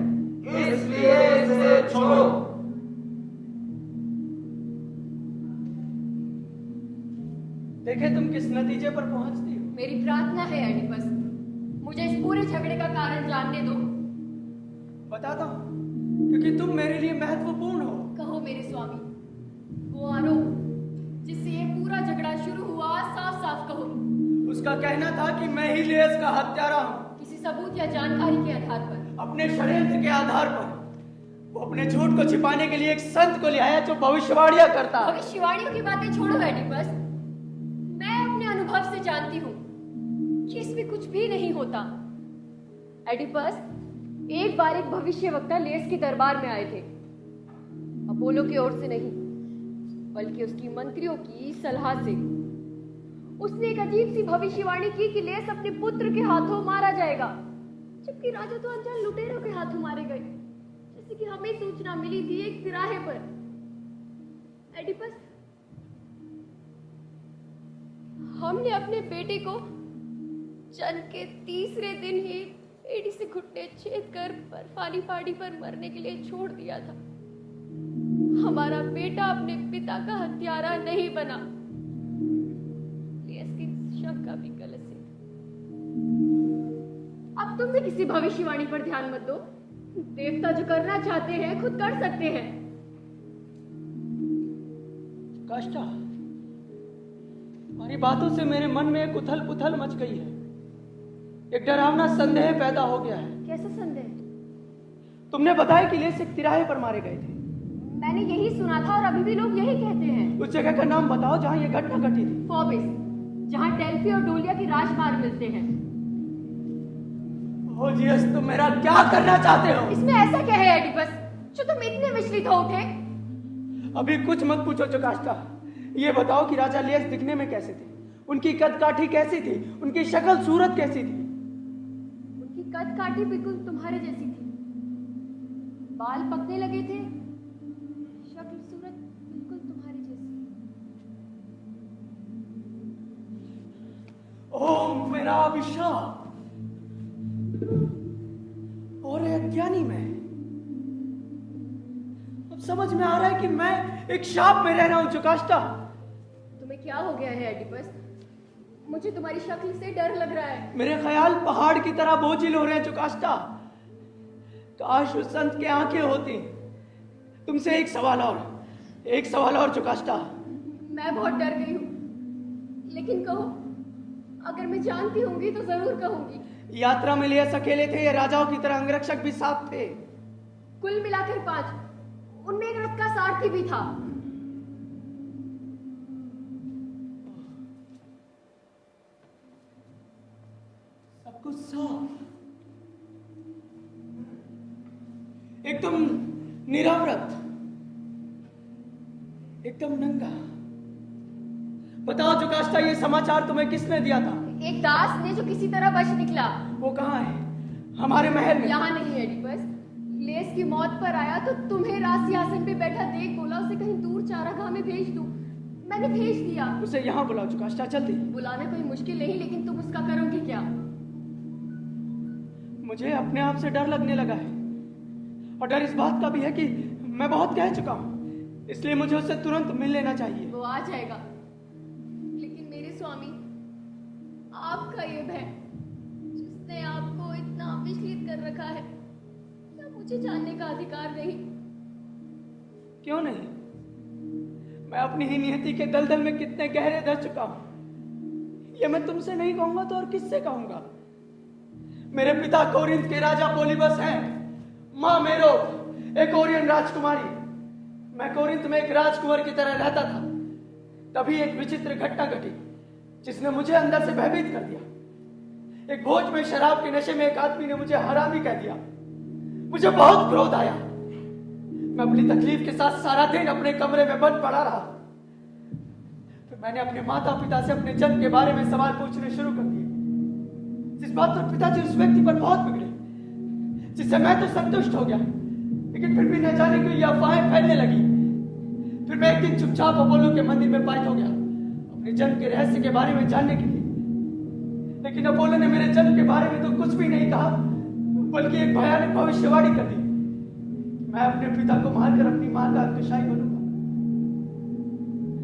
इसलिए इसे छोड़ो। देखे तुम किस नतीजे पर पहुंचती हो। मेरी प्रार्थना है एडिपस, मुझे इस पूरे झगड़े का कारण जानने दो। बताता हूँ, क्योंकि तुम मेरे लिए महत्वपूर्ण हो। कहो मेरे स्वामी, वो आरोप जिससे ये पूरा झगड़ा शुरू हुआ, साफ साफ कहो। उसका कहना था कि मैं ही लेस का हत्यारा हूँ। किसी सबूत या जानकारी के आधार पर? अपने षड्यंत्र के आधार पर। वो अपने झूठ को छिपाने के लिए एक संत को ले आया जो भविष्यवाणियां करता है। भविष्यवाणियों की बातें छोड़ो एडिपस, मैं अपने अनुभव से जानती हूँ कि इसमें कुछ भी नहीं होता। एडिपस, एक बार एक भविष्यवक्ता लेस के दरबार में आए थे, अपोलो की ओर से नहीं बल्कि उसकी मंत्रियों की सलाह से। उसने एक अजीब सी भविष्यवाणी की कि लेस अपने पुत्र के हाथों मारा जाएगा, जबकि राजा तो अनजान लुटेरों के हाथों मारे गए, जैसे कि हमें सूचना मिली थी एक तिराहे पर। एडिपस, हमने अपने बेटे को जन्म के तीसरे दिन ही एड़ी से घुटने छेद कर बर्फानी पहाड़ी पर मरने के लिए छोड़ दिया था। हमारा बेटा अपने पिता का हत्यारा नहीं बना। इसकी शंका भी गलत थी। अब तुम भी किसी भविष्यवाणी पर ध्यान मत दो। देवता जो करना चाहते हैं खुद कर सकते हैं। काष्ठा, तुम्हारी बातों से मेरे मन में एक उथल पुथल मच गई है। एक डरावना संदेह पैदा हो गया है। कैसा संदेह? तुमने बताया कि लेस एक तिराहे पर मारे गए थे। मैंने यही सुना था और अभी भी लोग यही कहते हैं। उस जगह का नाम बताओ जहां यह घटना घटी थी। फोबिस, जहां डेल्फी और डोलिया की राजमार्ग मिलते हैं। ओजियस, तुम मेरा क्या करना चाहते हो? इसमें ऐसा क्या है एडिपस जो तुम इतने विचलित हो उठे? अभी कुछ मत पूछो जोकास्टा। ये बताओ कि राजा लेस दिखने में कैसे थे? उनकी कद काठी कैसी थी? उनकी शक्ल सूरत कैसी थी? उनकी कद काठी बिल्कुल तुम्हारे जैसी थी। बाल पकने लगे थे, शक्ल सूरत बिल्कुल तुम्हारी जैसी। ओह मेरा अभिशाप! और अज्ञानी मैं। अब समझ में आ रहा है कि मैं एक शाप में रह रहा हूं जोकास्टा। तुम्हें क्या हो गया है एडिपस? मुझे तुम्हारी शक्ल से डर लग रहा है। मेरे ख्याल पहाड़ की तरह बोझिल हो रहे हैं जोकास्टा। काश उस संत की आंखें होती। तुमसे एक सवाल और जोकास्टा। मैं बहुत डर गई हूँ, लेकिन कहो, अगर मैं जानती होंगी तो जरूर कहूंगी। यात्रा में लेस अकेले थे या राजाओं की तरह अंगरक्षक भी साथ थे? कुल मिलाकर 5। उनमें एक रथ का सारथी भी था। सब कुछ साफ, एकदम निरावरत, एकदम नंगा। बताओ जोकास्टा, ये समाचार तुम्हें किसने दिया था? एक दास ने जो किसी तरह बच निकला। वो कहाँ है? हमारे महल में? यहाँ नहीं एडिपस। लेस की मौत पर आया तो तुम्हें राजसिंहासन पे बैठा देख बोला उसे कहीं दूर चारागाह में भेज दूं। मैंने भेज दिया। उसे यहाँ बुलाओ जोकास्टा, जल्दी। बुलाना कोई मुश्किल नहीं, लेकिन तुम उसका करोगे क्या? मुझे अपने आप से डर लगने लगा है, और डर इस बात का भी है कि मैं बहुत कह चुका हूँ, इसलिए मुझे उससे तुरंत मिल लेना चाहिए। वो आ जाएगा, लेकिन मेरे स्वामी, आपका ये भय जिसने आपको इतना विचलित कर रखा है, क्या मुझे जानने का अधिकार नहीं? क्यों नहीं? मैं अपनी ही नियति के दलदल में कितने गहरे धस चुका हूं, ये मैं तुमसे नहीं कहूंगा तो और किससे कहूंगा? मेरे पिता कोरिंथ के राजा पोलिबस हैं, माँ मेरो एक ओरियन राजकुमारी। मैं कोरिंथ में एक राजकुमार की तरह रहता था। तभी एक विचित्र घटना घटी जिसने मुझे अंदर से भयभीत कर दिया। एक भोज में शराब के नशे में एक आदमी ने मुझे हरामी कह दिया। मुझे बहुत क्रोध आया। मैं अपनी तकलीफ के साथ सारा दिन अपने कमरे में बंद पड़ा रहा। फिर मैंने अपने माता पिता से अपने जन्म के बारे में सवाल पूछने शुरू कर दिए, जिस बात पर पिताजी उस व्यक्ति पर बहुत बिगड़े, जिससे मैं तो संतुष्ट हो गया, लेकिन फिर भी न जाने क्यों ये अफवाहें फैलने लगी। फिर मैं एक दिन चुपचाप अपोलो के मंदिर में पाइट हो गया, अपने जन्म के रहस्य के बारे में जानने के लिए। लेकिन अपोलो ने मेरे जन्म के बारे में तो कुछ भी नहीं कहा, बल्कि एक भयानक भविष्यवाणी कर दी। मैं अपने पिता को मारकर अपनी मां का अंतशाही बनूंगा,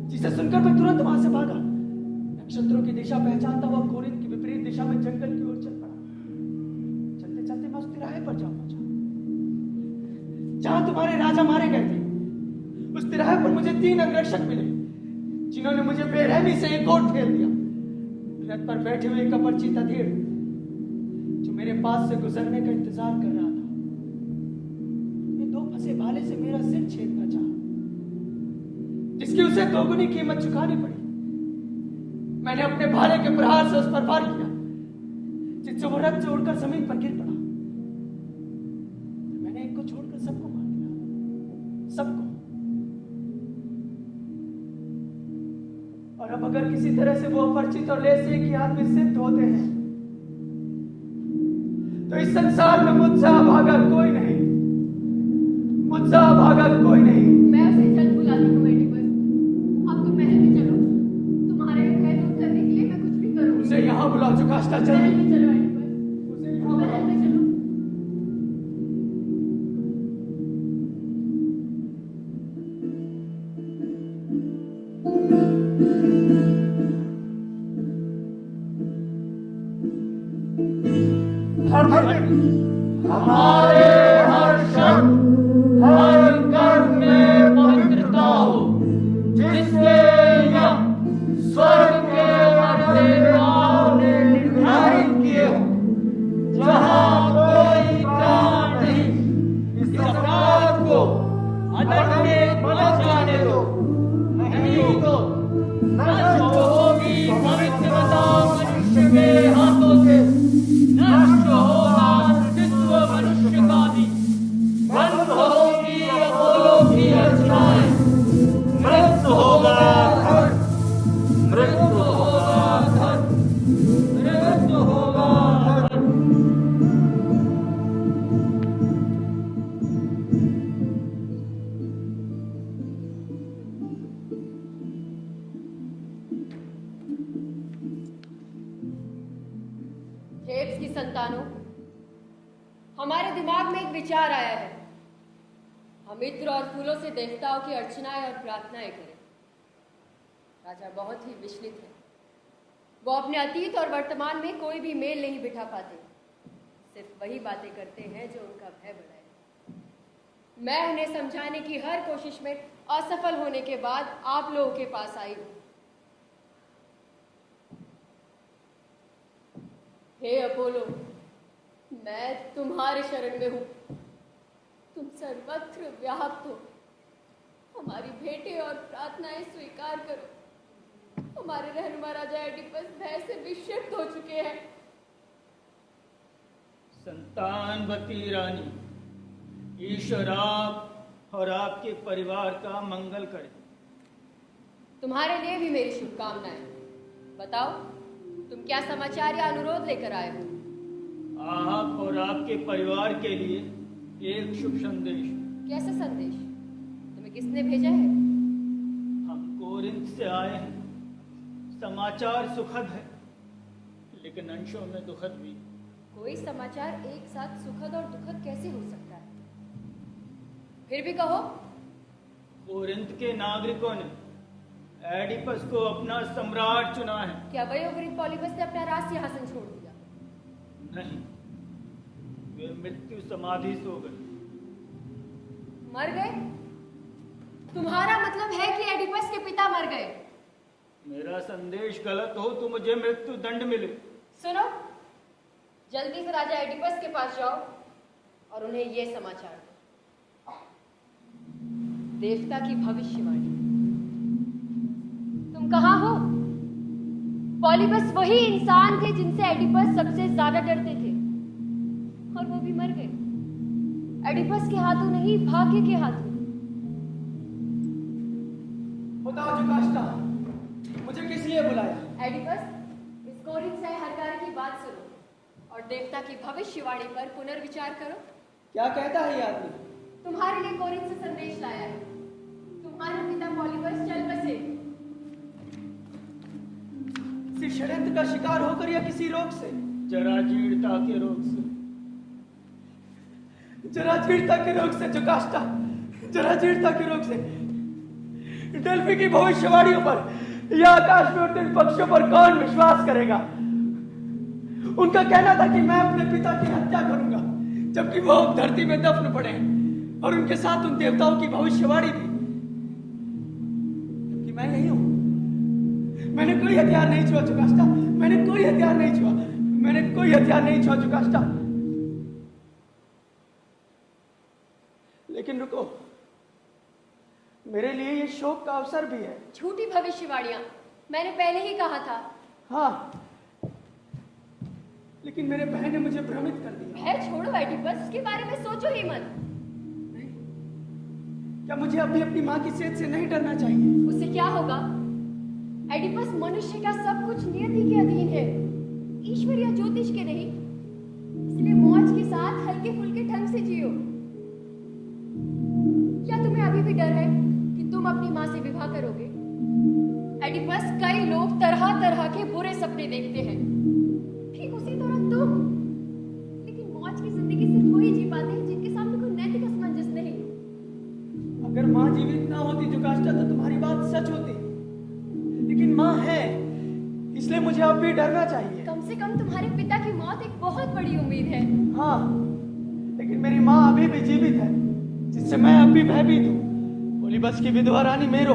जिसे सुनकर मैं तुरंत वहां से भागा। नक्षत्रों की दिशा पहचानता हुआ कोरिन्थ की विपरीत दिशा में जंगल की ओर चल पड़ा। चलते चलते मैं उस तिराहे पर जा पहुंचा जहां तुम्हारे राजा मारे गए थे। उस तिराहे पर मुझे 3 अंगरक्षक मिले, जिन्होंने मुझे बेरहमी से एक और ठेल दिया। रथ पर बैठे हुए एक अपरिचित अधेड़ जो मेरे पास से गुजरने का इंतजार कर रहा था, अपने 2 फंसे भाले से मेरा सिर छेदना चाहा, जिसकी उसे 2 गुनी कीमत चुकानी पड़ी। मैंने अपने भाले के प्रहार से उस पर वार किया, जिससे वो रथ से उड़कर जमीन पर गिर पड़ा। मैंने एक को छोड़कर सबको मार दिया, सबको। और अब अगर किसी तरह से वो अपरिचित और लेसे की आदमी सिद्ध होते हैं, तो इस संसार में मुझसे अभागा कोई नहीं, मुझसे अभागा कोई नहीं। मैं उसे जल्द बुलाती हूँ एडिपस। अब तुम महल में चलो, तुम्हारे भय दूर करने के लिए मैं कुछ भी करूँ। उसे यहाँ बुलाओ जुकास्टा, महल जल्दी में चलो एडिपस, उसे यहाँ बुलाओ। महल में चलो। हमारे हर शब्द हर कर्म में पवित्रता हो, जिसके नियम स्वर्ग के देवताओं ने निर्धारित किए हो। जहाँ कोई प्राण नहीं, इस अपराध को अदम्य मत जाने दो, नहीं तो नष्ट होगी पवित्रता मनुष्य के हाथों से, नष्ट होगा अस्तित्व मनुष्य का भी, बंद होगी अपोलो की रचनाएं, मृत्यु होगा धन, मृत्यु होगा धन, मृत्यु होगा धन। थेब्स की संतानों, हमारे दिमाग में एक विचार आया है। हम इत्र और फूलों से देवताओं की अर्चनाएं और प्रार्थनाएं करें। राजा बहुत ही विचलित है। वो अपने अतीत और वर्तमान में कोई भी मेल नहीं बिठा पाते, सिर्फ वही बातें करते हैं जो उनका भय बढ़ाए। मैं उन्हें समझाने की हर कोशिश में असफल होने के बाद आप लोगों के पास आई हूं। हे अपोलो, मैं तुम्हारे शरण में हूं। तुम सर्वत्र व्याप्त हो। हमारी भेंटें और प्रार्थनाएं स्वीकार करो। हमारे रहनुमा राजा एडिपस भय से विक्षिप्त हो चुके हैं। संतानवती रानी, ईश्वर आप और आपके परिवार का मंगल करे। तुम्हारे लिए भी मेरी शुभकामनाएं। बताओ, तुम क्या समाचार या अनुरोध लेकर आए हो? आप और आपके परिवार के लिए एक शुभ संदेश। कैसा संदेश? तुम्हें किसने भेजा है? हम कोरिन्थ से आए हैं। समाचार सुखद है, लेकिन अंशों में दुखद भी। कोई समाचार एक साथ सुखद और दुखद कैसे हो सकता है? फिर भी कहो। कोरिन्थ के नागरिकों ने एडिपस को अपना सम्राट चुना है। क्या वयोवृद्ध पॉलीबस ने अपना राज सिंहासन छोड़ दिया? नहीं, वे मृत्यु समाधि सो गए। मर गए? तुम्हारा मतलब है कि एडिपस के पिता मर गए? मेरा संदेश गलत हो तो मुझे मृत्यु दंड मिले। सुनो, जल्दी से राजा एडिपस के पास जाओ और उन्हें यह समाचार दो। देवता की भविष्यवाणी। तुम कहाँ हो? पॉलीबस वही इंसान थे जिनसे एडिपस सबसे ज्यादा डरते थे, और वो भी मर गए। एडिपस के हाथों नहीं, भाग्य के हाथों। बताओ जुकास्टा, मुझे किस लिए बुलाया? एडिपस, इस कोरिन्थ से हर कार्य की बात सुनो और देवता की भविष्यवाणी पर पुनर्विचार करो। क्या कहता है ये आदमी? तुम्हारे लिए कोरिन्थ से संदेश लाया है। तुम्हारे पिता पॉलीबस चल बसे। षड्यंत्र षड्यंत्र का शिकार होकर या किसी रोग से? जराजीर्णता के रोग से। जराजीर्णता के रोग से जुकाष्टा, जराजीर्णता के रोग से। डेल्फी की भविष्यवाणियों पर या आकाश में उड़ते इन पक्षियों पर कौन विश्वास करेगा? उनका कहना था कि मैं अपने पिता की हत्या करूंगा, जबकि वो धरती में दफन पड़े हैं, और उनके साथ उन देवताओं की भविष्यवाणी थी, जबकि मैं यही हूं। मैंने कोई हथियार नहीं छुआ जुकाष्टा, मैंने कोई हथियार नहीं छुआ, मैंने कोई हथियार नहीं छुआ जुकाष्टा। लेकिन रुको, मेरे लिए ये शोक का अवसर भी है। झूठी भविष्यवाणियां मैंने पहले ही कहा था। हाँ, लेकिन मेरे बहन ने मुझे भ्रमित कर दिया। भय छोड़ो एडिपस, इसके बारे में सोचो ही मत। नहीं, क्या मुझे अभी अपनी माँ की सेहत से नहीं डरना चाहिए? उससे क्या होगा एडिपस? मनुष्य का सब कुछ नियति के अधीन है, ईश्वर या ज्योतिष के नहीं। इसलिए मौज के साथ हल्के फुल्के ढंग से जियो। क्या तुम्हें अभी भी डर है कि तुम अपनी माँ से विवाह करोगे? एडिपस, कई लोग तरह तरह के बुरे सपने देखते हैं, ठीक उसी तरह तुम। लेकिन मौज की जिंदगी सिर्फ वही जी पाते हैं जिनके सामने कोई नैतिक असमंजस नहीं। अगर माँ जीवित ना होती जुकाष्टा तो तुम्हारी बात सच होती, लेकिन माँ है, इसलिए मुझे अब भी डरना चाहिए। कम से कम तुम्हारे पिता की मौत एक बहुत बड़ी उम्मीद है। हाँ, लेकिन मेरी माँ अभी भी जीवित है, जिससे मैं अब भी भयभीत हूँ। ओलिबस की विधवा रानी मेरो।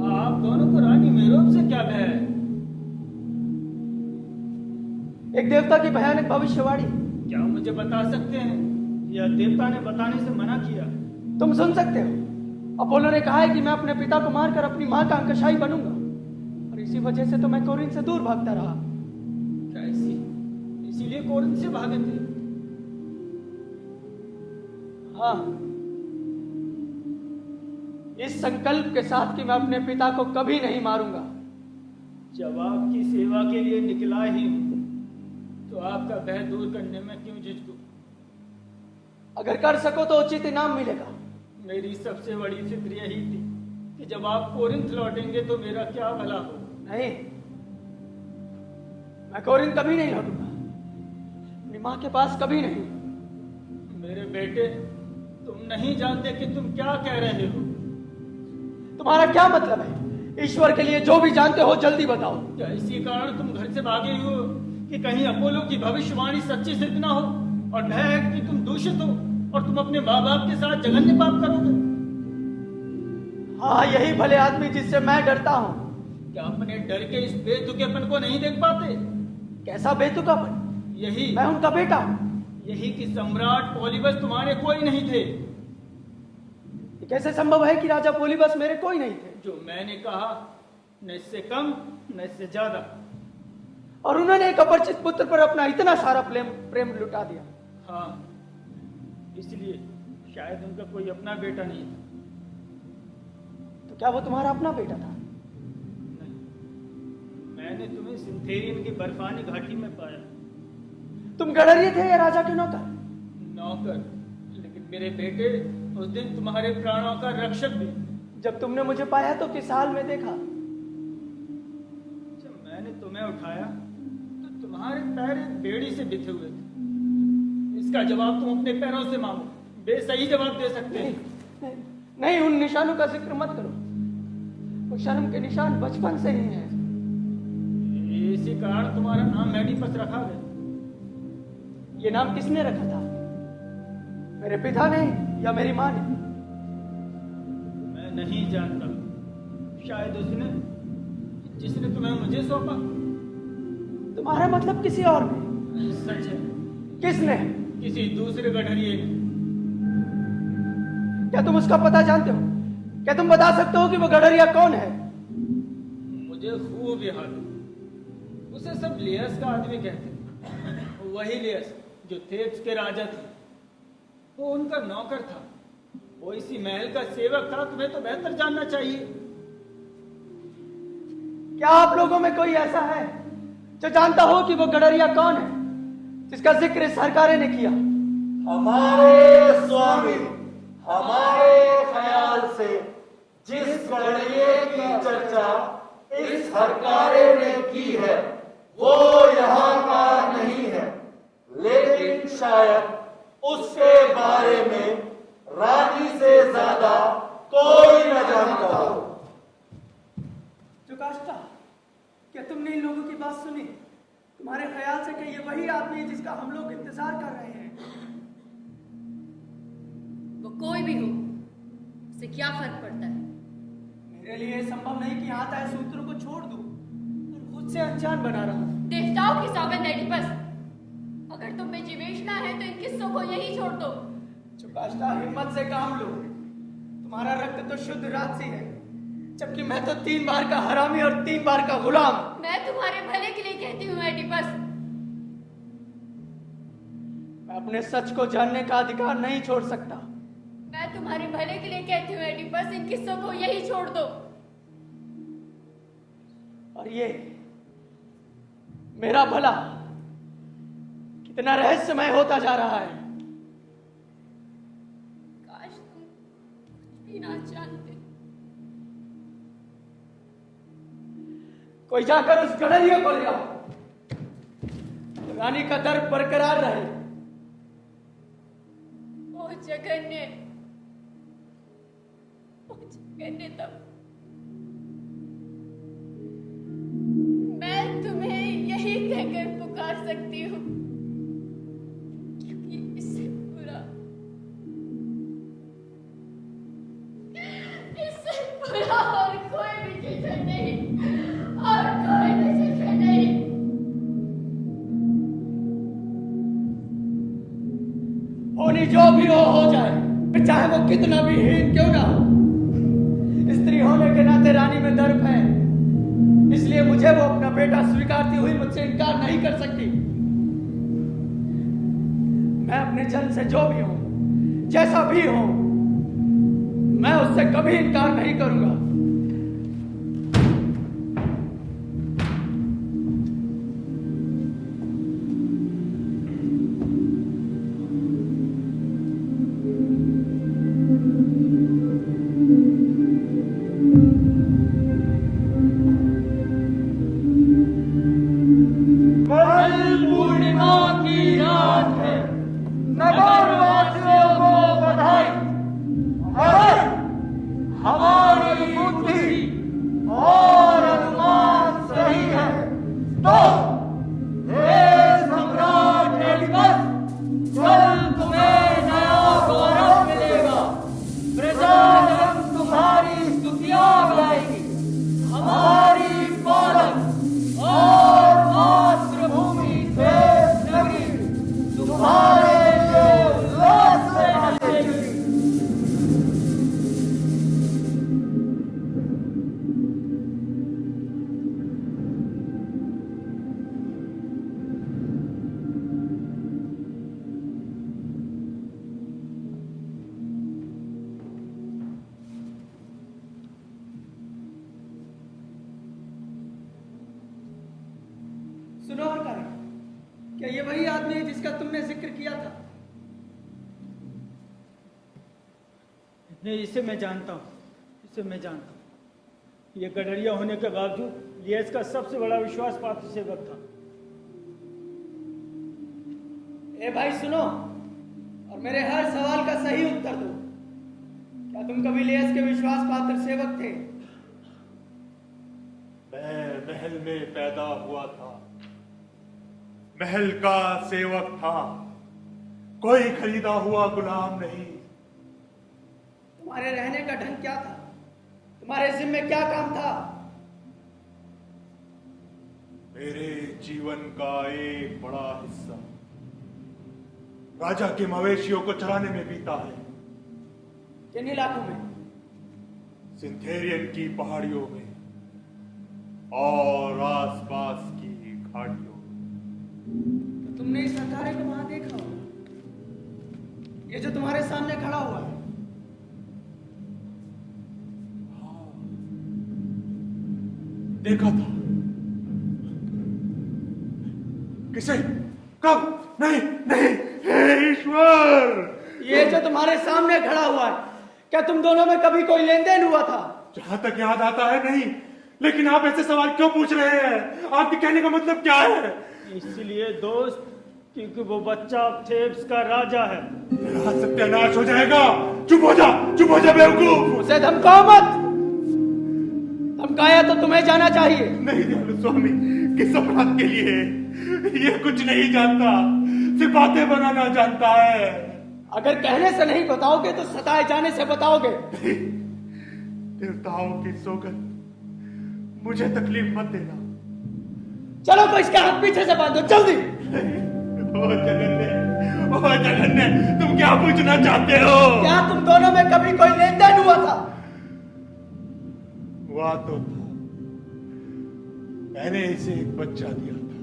आप दोनों को रानी मेरोब से क्या भय है? एक देवता की भयानक भविष्यवाणी। क्या मुझे बता सकते हैं या देवता ने बताने से मना किया? तुम सुन सकते हो। अपोलो ने कहा है कि मैं अपने पिता को मारकर अपनी माँ का अंकशाही बनूंगा, और इसी वजह से तो मैं कोरिन से दूर भागता रहा। क्या इसीलिए कोरिन से भागे थे? हाँ, इस संकल्प के साथ कि मैं अपने पिता को कभी नहीं मारूंगा। जब आपकी सेवा के लिए निकला ही हूं, तो आपका भय दूर करने में क्यों झिझकूं? अगर कर सको तो उचित इनाम मिलेगा। मेरी सबसे बड़ी फिक्र यही थी कि जब आप कोरिंथ लौटेंगे तो मेरा क्या भला हो। नहीं, मैं कोरिन कभी नहीं लौटूंगा, अपनी माँ के पास कभी नहीं। मेरे बेटे, तुम नहीं जानते कि तुम क्या कह रहे हो। तुम्हारा क्या मतलब है? ईश्वर के लिए जो भी जानते हो जल्दी बताओ। क्या इसी कारण तुम घर से भागे हो कि कहीं अपोलो की भविष्यवाणी सच्ची सिद्ध ना हो, और भय है कि तुम दूषित हो और तुम अपने माँ बाप के साथ जघन्य पाप करोगे? हाँ, यही भले आदमी जिससे मैं डरता हूँ। क्या अपने डर के इस बेतुकेपन को नहीं देख पाते? कैसा बेतुकापन? यही मैं उनका बेटा हूँ। यही कि सम्राट पॉलीबस तुम्हारे कोई नहीं थे। ये कैसे संभव है कि राजा पोलिबस मेरे कोई नहीं थे? जो मैंने कहा, न इससे कम न इससे ज्यादा। और उन्होंने एक अपरिचित पुत्र पर अपना इतना सारा प्रेम लुटा दिया। हाँ, इसलिए शायद उनका कोई अपना बेटा नहीं था। तो क्या वो तुम्हारा अपना बेटा था? नहीं, मैंने तुम्हें सिंथेरियन की बर्फानी घाटी में पाया। तुम गडरिये थे या राजा के नौकर? नौकर, लेकिन मेरे बेटे उस दिन तुम्हारे प्राणों का रक्षक भी। जब तुमने मुझे पाया तो किस हाल में देखा? जब मैंने तुम्हें उठाया तो तुम्हारे पैर एक बेड़ी से बिथे हुए थे। इसका जवाब तुम अपने पैरों से मांगो, बेसही जवाब दे सकते हैं। नहीं, नहीं, उन निशानों का जिक्र मत करो। वो शर्म के निशान बचपन से ही हैं। इसी कारण तुम्हारा नाम एडिपस रखा गया। ये नाम किसने रखा था? मेरे पिता ने या मेरी माँ ने? मैं नहीं जानता। शायद उसने, जिसने तुम्हें मुझे सौंपा। तुम्हारा मतलब किसी और ने? सच है, किसने? किसी दूसरे गठरिये ने। क्या तुम उसका पता जानते हो? क्या तुम बता सकते हो कि वो गडरिया कौन है? मुझे खूब याद है। उसे सब लियस का आदमी कहते। वही लियस जो थेब्स के राजा थे। वो उनका नौकर था। वो इसी महल का सेवक था। तुम्हें तो बेहतर जानना चाहिए। क्या आप लोगों में कोई ऐसा है जो जानता हो कि वो गडरिया कौन है, जिसका जिक्र इस सरकारे ने किया? हमारे स्वामी, हमारे ख्याल से जिस गणिये की चर्चा इस हरकारे ने की है वो यहाँ का नहीं है, लेकिन शायद उसके बारे में रानी से ज्यादा कोई न जानता हो। जुकाष्टा, क्या तुमने इन लोगों की बात सुनी? तुम्हारे ख्याल से कि ये वही आदमी है जिसका हम लोग इंतजार कर रहे हैं? वो कोई भी हो, उससे क्या फर्क पड़ता है? मेरे लिए संभव नहीं कि हाथ आए सूत्र को छोड़ दूं और खुद से अनजान बना रहा हूं। देवताओं की सौगंध एडिपस, अगर तुम में जीवेशना है तो इन किस्सों को यही छोड़ दो। जुकाष्टा, हिम्मत से काम लो। तुम्हारा रक्त तो शुद्ध राजसी है, जबकि मैं तो 3 बार का हरामी और 3 बार का गुलाम। मैं तुम्हारे भले के लिए कहती हूँ एडिपस। मैं अपने सच को जानने का अधिकार नहीं छोड़ सकता। मैं तुम्हारे भले के लिए कहती हूँ एडिपस, इन किस्सों को यही छोड़ दो। और ये मेरा भला कितना रहस्यमय होता जा रहा है। काश तुम कुछ भी ना जानते। कोई जाकर उस गडरिया को ले आओ, रानी का दर्द बरकरार रहे। ओ जगन्य, तब मैं तुम्हें यही कहकर पुकार सकती हूँ, क्योंकि इससे बुरा और कोई भी चीज़ नहीं, और कोई भी चीज़ नहीं। होनी जो भी हो जाए, फिर चाहे वो कितना भी हीन क्यों ना हो। स्त्री होने के नाते रानी में दर्प है, इसलिए मुझे वो अपना बेटा स्वीकारती हुई मुझसे इनकार नहीं कर सकती। मैं अपने जन से जो भी हूं, जैसा भी हूं, मैं उससे कभी इनकार नहीं करूंगा। सुनो हरकारी, क्या ये वही आदमी है जिसका तुमने जिक्र किया था? नहीं, इसे मैं जानता हूँ, इसे मैं जानता हूँ। ये गडरिया होने के बावजूद लिएस का सबसे बड़ा विश्वास पात्र सेवक था। ए भाई सुनो, और मेरे हर सवाल का सही उत्तर दो। क्या तुम कभी लिएस के विश्वास पात्र सेवक थे? मैं महल में पैदा हुआ था, महल का सेवक था, कोई खरीदा हुआ गुलाम नहीं। तुम्हारे रहने का ढंग क्या था? तुम्हारे जिम्मे क्या काम था? मेरे जीवन का एक बड़ा हिस्सा राजा के मवेशियों को चराने में बीता है। किन इलाकों में? सिंथेरियन की पहाड़ियों में और आसपास की घाटियों में। तो तुमने इस हरकारे को वहां देखा होगा, ये जो तुम्हारे सामने खड़ा हुआ है। हाँ, देखा था। किसे? कब? नहीं नहीं, हे ईश्वर! ये जो तुम्हारे सामने खड़ा हुआ है, क्या तुम दोनों में कभी कोई लेन देन हुआ था? जहां तक याद आता है नहीं, लेकिन आप ऐसे सवाल क्यों पूछ रहे हैं? आपके कहने का मतलब क्या है? इसलिए दोस्त, क्योंकि वो बच्चा अब थेब्स का राजा है। मेरा सत्यानाश हो जाएगा। चुप हो जा बेवकूफ। उसे धमकाओ मत। धमकाया तो तुम्हें जाना चाहिए। नहीं दयालु स्वामी, किस अपराध के लिए? ये कुछ नहीं जानता, सिर्फ बातें बनाना जानता है। अगर कहने से नहीं बताओगे तो सताए जाने से बताओगे। देवताओं की सौगंध, मुझे तकलीफ मत देना। चलो तो इसका हाथ पीछे से बांधो, जल्दी। ओ जगन्ने, तुम क्या पूछना चाहते हो? क्या तुम दोनों में कभी कोई लेन देन हुआ था? हुआ तो था। मैंने इसे एक बच्चा दिया था।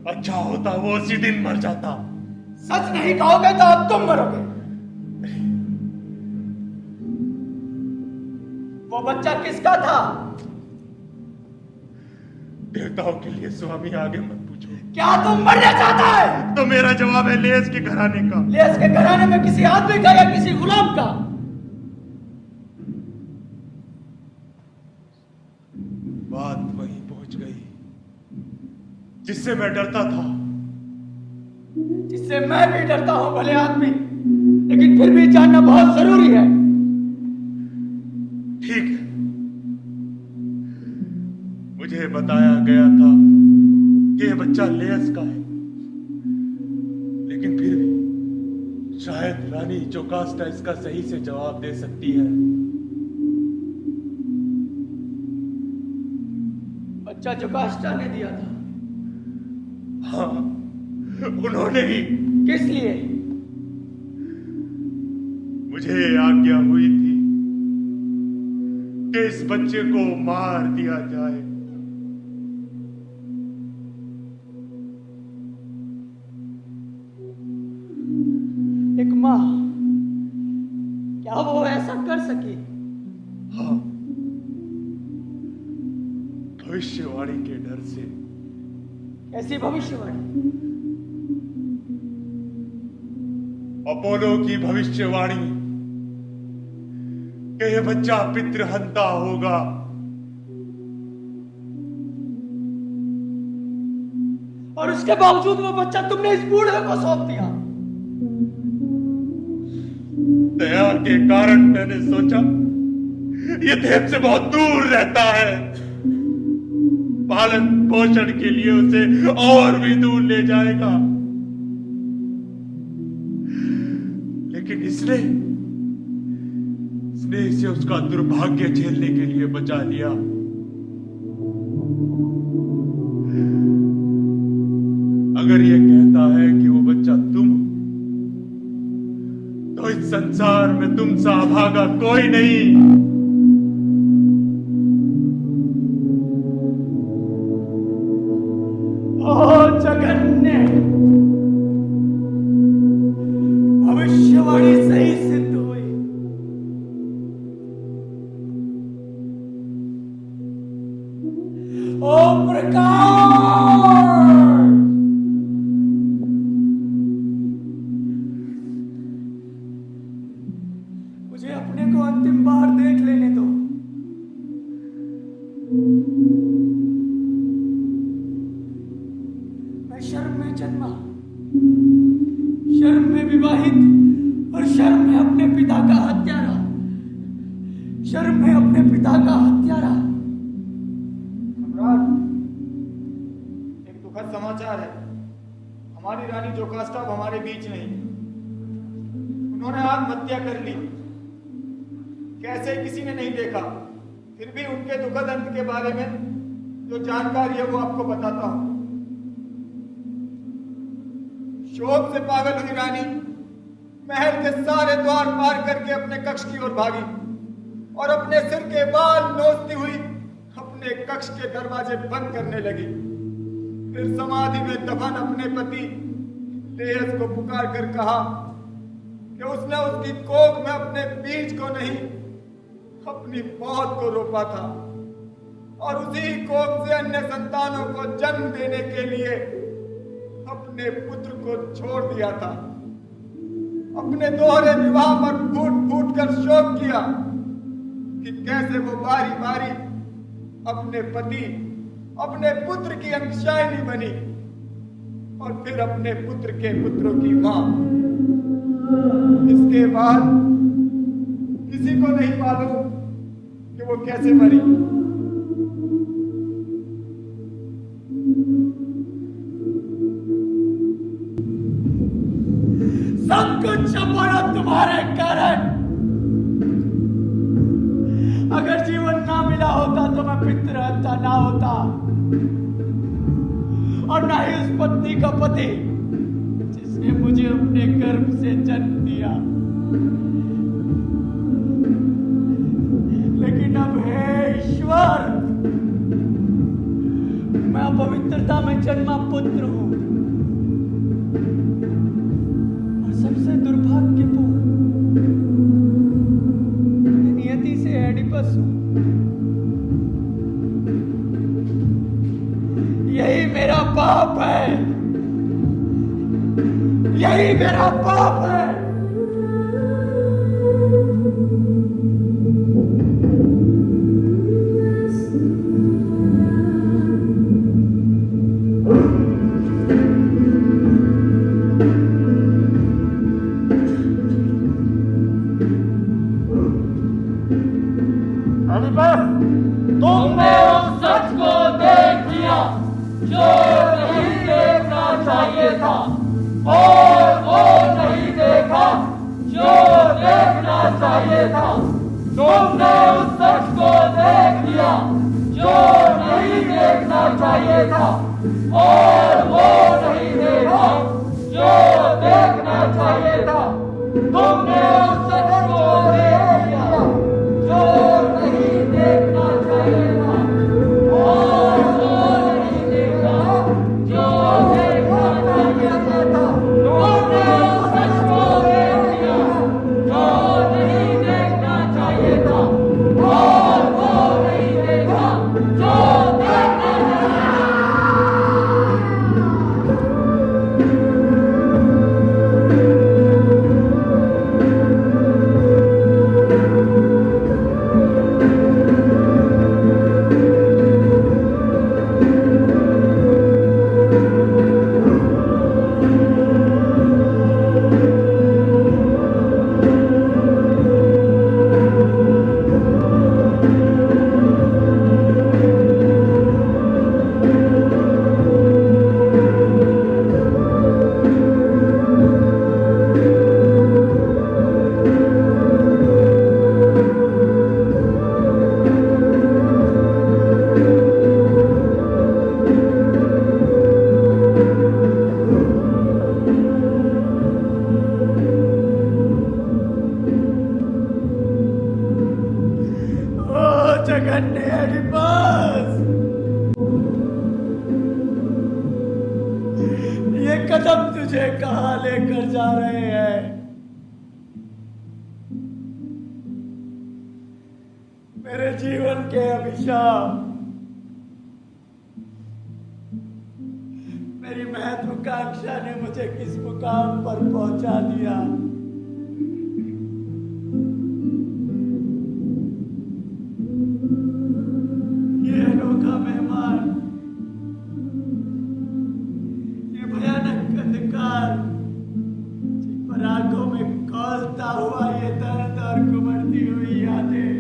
अच्छा होता वो उसी दिन मर जाता। सच नहीं कहोगे तो अब तुम मरोगे। वो बच्चा किसका था? देवताओं के लिए स्वामी आगे मत पूछो। क्या तुम मरना चाहता है? तो मेरा जवाब है लेस के घराने का। लेस के घराने में किसी आदमी का या किसी गुलाम का? बात वहीं पहुंच गई जिससे मैं डरता था। जिससे मैं भी डरता हूं भले आदमी, लेकिन फिर भी जानना बहुत जरूरी है। ठीक है, मुझे बताया गया था कि यह बच्चा लेस का है, लेकिन फिर भी शायद रानी जोकास्टा इसका सही से जवाब दे सकती है। बच्चा जोकास्टा ने दिया था? हाँ, उन्होंने ही। किस लिए? मुझे आज्ञा हुई थी कि इस बच्चे को मार दिया जाए। एक माँ, क्या वो ऐसा कर सकी? हाँ, भविष्यवाणी के डर से। ऐसी भविष्यवाणी? अपोलो की भविष्यवाणी कि यह बच्चा पितृहंता होगा। और उसके बावजूद वो बच्चा तुमने इस बूढ़े को सौंप दिया। दया के कारण मैंने सोचा ये देव से बहुत दूर रहता है, पालन पोषण के लिए उसे और भी दूर ले जाएगा। लेकिन इसने इसे उसका दुर्भाग्य झेलने के लिए बचा लिया। अगर ये कहता है कि वो बच्चा तुम हो, तो इस संसार में तुम सा अभागा कोई नहीं। ओ जगन्ने, भविष्यवाणी सही सिद्ध हुई। ओ प्रकाश, मुझे अपने को अंतिम बार देख लेने दो। मैं शर्म में जन्मा, शर्म में विवाहित और शर्म में अपने पिता का हत्यारा, शर्म में अपने पिता का हत्यारा। सम्राट, एक दुखद समाचार है। हमारी रानी जोकास्टा अब हमारे बीच नहीं। उन्होंने आत्महत्या कर ली। कैसे किसी ने नहीं देखा, फिर भी उनके दुखद अंत के बारे में जो जानकारी है वो आपको बताता हूं। शोक से पागल हुई रानी महल के सारे द्वार पार करके अपने कक्ष की ओर भागी और अपने सिर के बाल नोचती हुई अपने कक्ष के दरवाजे बंद करने लगी। फिर समाधि में दफन अपने पति लेयस को पुकार कर कहा कि उसने उसकी कोख में अपने बीज को नहीं, अपनी मौत को रोपा था और उसी कोख से अन्य संतानों को जन्म देने के लिए अपने पुत्र को छोड़ दिया था। अपने दोहरे विवाह पर फूट फूट कर शोक किया, कि कैसे वो बारी बारी अपने पति, अपने पुत्र की अंशायनी बनी और फिर अपने पुत्र के पुत्रों की मां। इसके बाद किसी को नहीं मालूम कि वो कैसे मरी। सब कुछ बोला तुम्हारे कारण। अगर जीवन ना मिला होता तो मैं पितृहत्या ना होता और ना ही उस पत्नी का पति जिसने मुझे अपने गर्भ से जन्म दिया। लेकिन अब हे ईश्वर, मैं अपवित्रता में जन्मा पुत्र हूं और सबसे दुर्भाग्यपूर्ण नियति से एडिपस हूं। यही मेरा पाप है, यही मेरा पाप है। तुमने उस सच को देख लिया जो नहीं देखना चाहिए था, और वो नहीं देखा जो देखना चाहिए था। तुमने उस सच को देख लिया जो नहीं देखना चाहिए था, और वो नहीं देखा जो देखना चाहिए था। तुमने उस सच को देख लिया जो नहीं देखना चाहिए था, और वो नहीं देखा जो देखना चाहिए था। तुमने उस सच को देख लिया जो नहीं देखना चाहिए था, और वो नहीं देखा जो देखना चाहिए था। ये कदम तुझे कहां लेकर जा रहे हैं? मेरे जीवन के अभिशाप, मेरी महत्वाकांक्षा ने मुझे किस मुकाम पर पहुंचा दिया। ये अनोखा मेहमान, ये भयानक अंधकार, जिन पर आंखों में खौलता हुआ ये दर्द और कुमड़ती हुई यादें,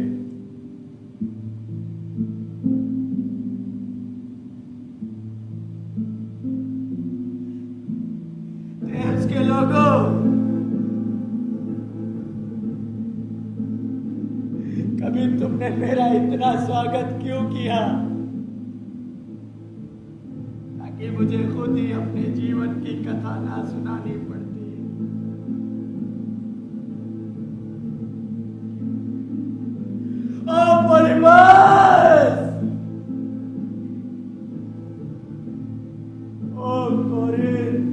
देश के लोगों, कभी तुमने मेरा इतना स्वागत क्यों किया, ताकि मुझे खुद ही अपने जीवन की कथा ना सुनानी पड़ती। ओ परिवार, ओ कोरिन,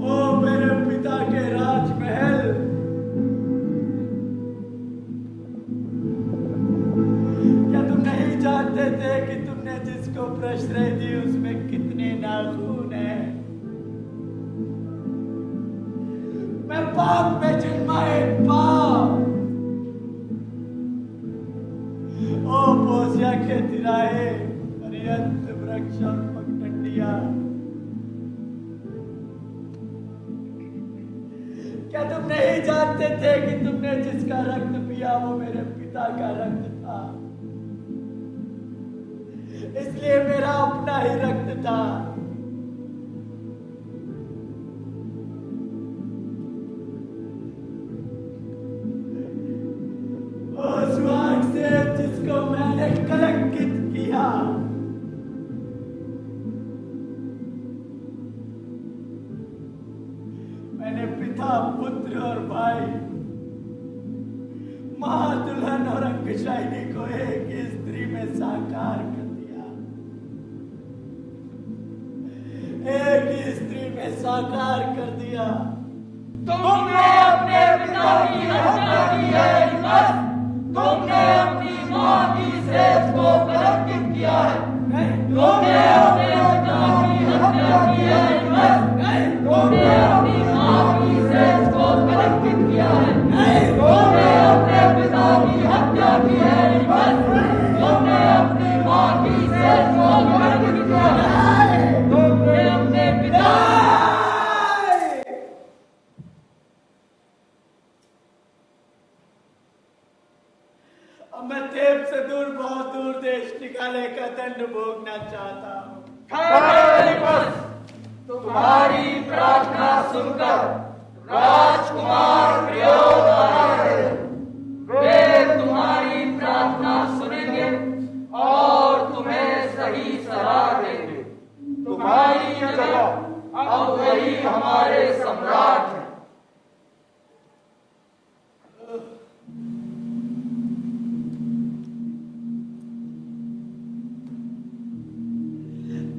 ओ मेरे पिता के राजमहल, क्या तुम नहीं जानते थे कि तुमने जिसको प्रश्रय दी उसमें कितने नाखून हैं? मैं पाप में जन्मा एक पाप, है अरिहंत वृक्ष और पगडंडिया। क्या तुम नहीं जानते थे कि तुमने जिसका रक्त पिया वो मेरे पिता का रक्त था? इसलिए मेरा अपना ही रक्त था। उस वाक से जिसको मैंने कलंकित किया, मैंने पिता, पुत्र और भाई, महादुल्हन और अंगशाइनी को एक ही स्त्री में साकार कर दिया। एक ही स्त्री में साकार कर दिया। तुमने अपने पिता की हत्या की है बस। तुमने अपनी माँ की सेज को कलंकित किया है। तुमने अपने पिता की हत्या की है बस। तुमने अपनी माँ की सेज को कलंकित किया है। तुमने अपने पिता की हत्या की है बस। तुमने अपनी माँ की सेज को कलंकित किया है। तुमने अपने पिता अब मैं देव से दूर, बहुत दूर देश निकाले का दंड भोगना चाहता हूँ। तुम्हारी प्रार्थना सुनकर राजकुमार प्रयोग आए हैं। वे तुम्हारी प्रार्थना सुनेंगे और तुम्हें सही सलाह देंगे। तुम्हारी जगह अब वही हमारे सम्राट हैं।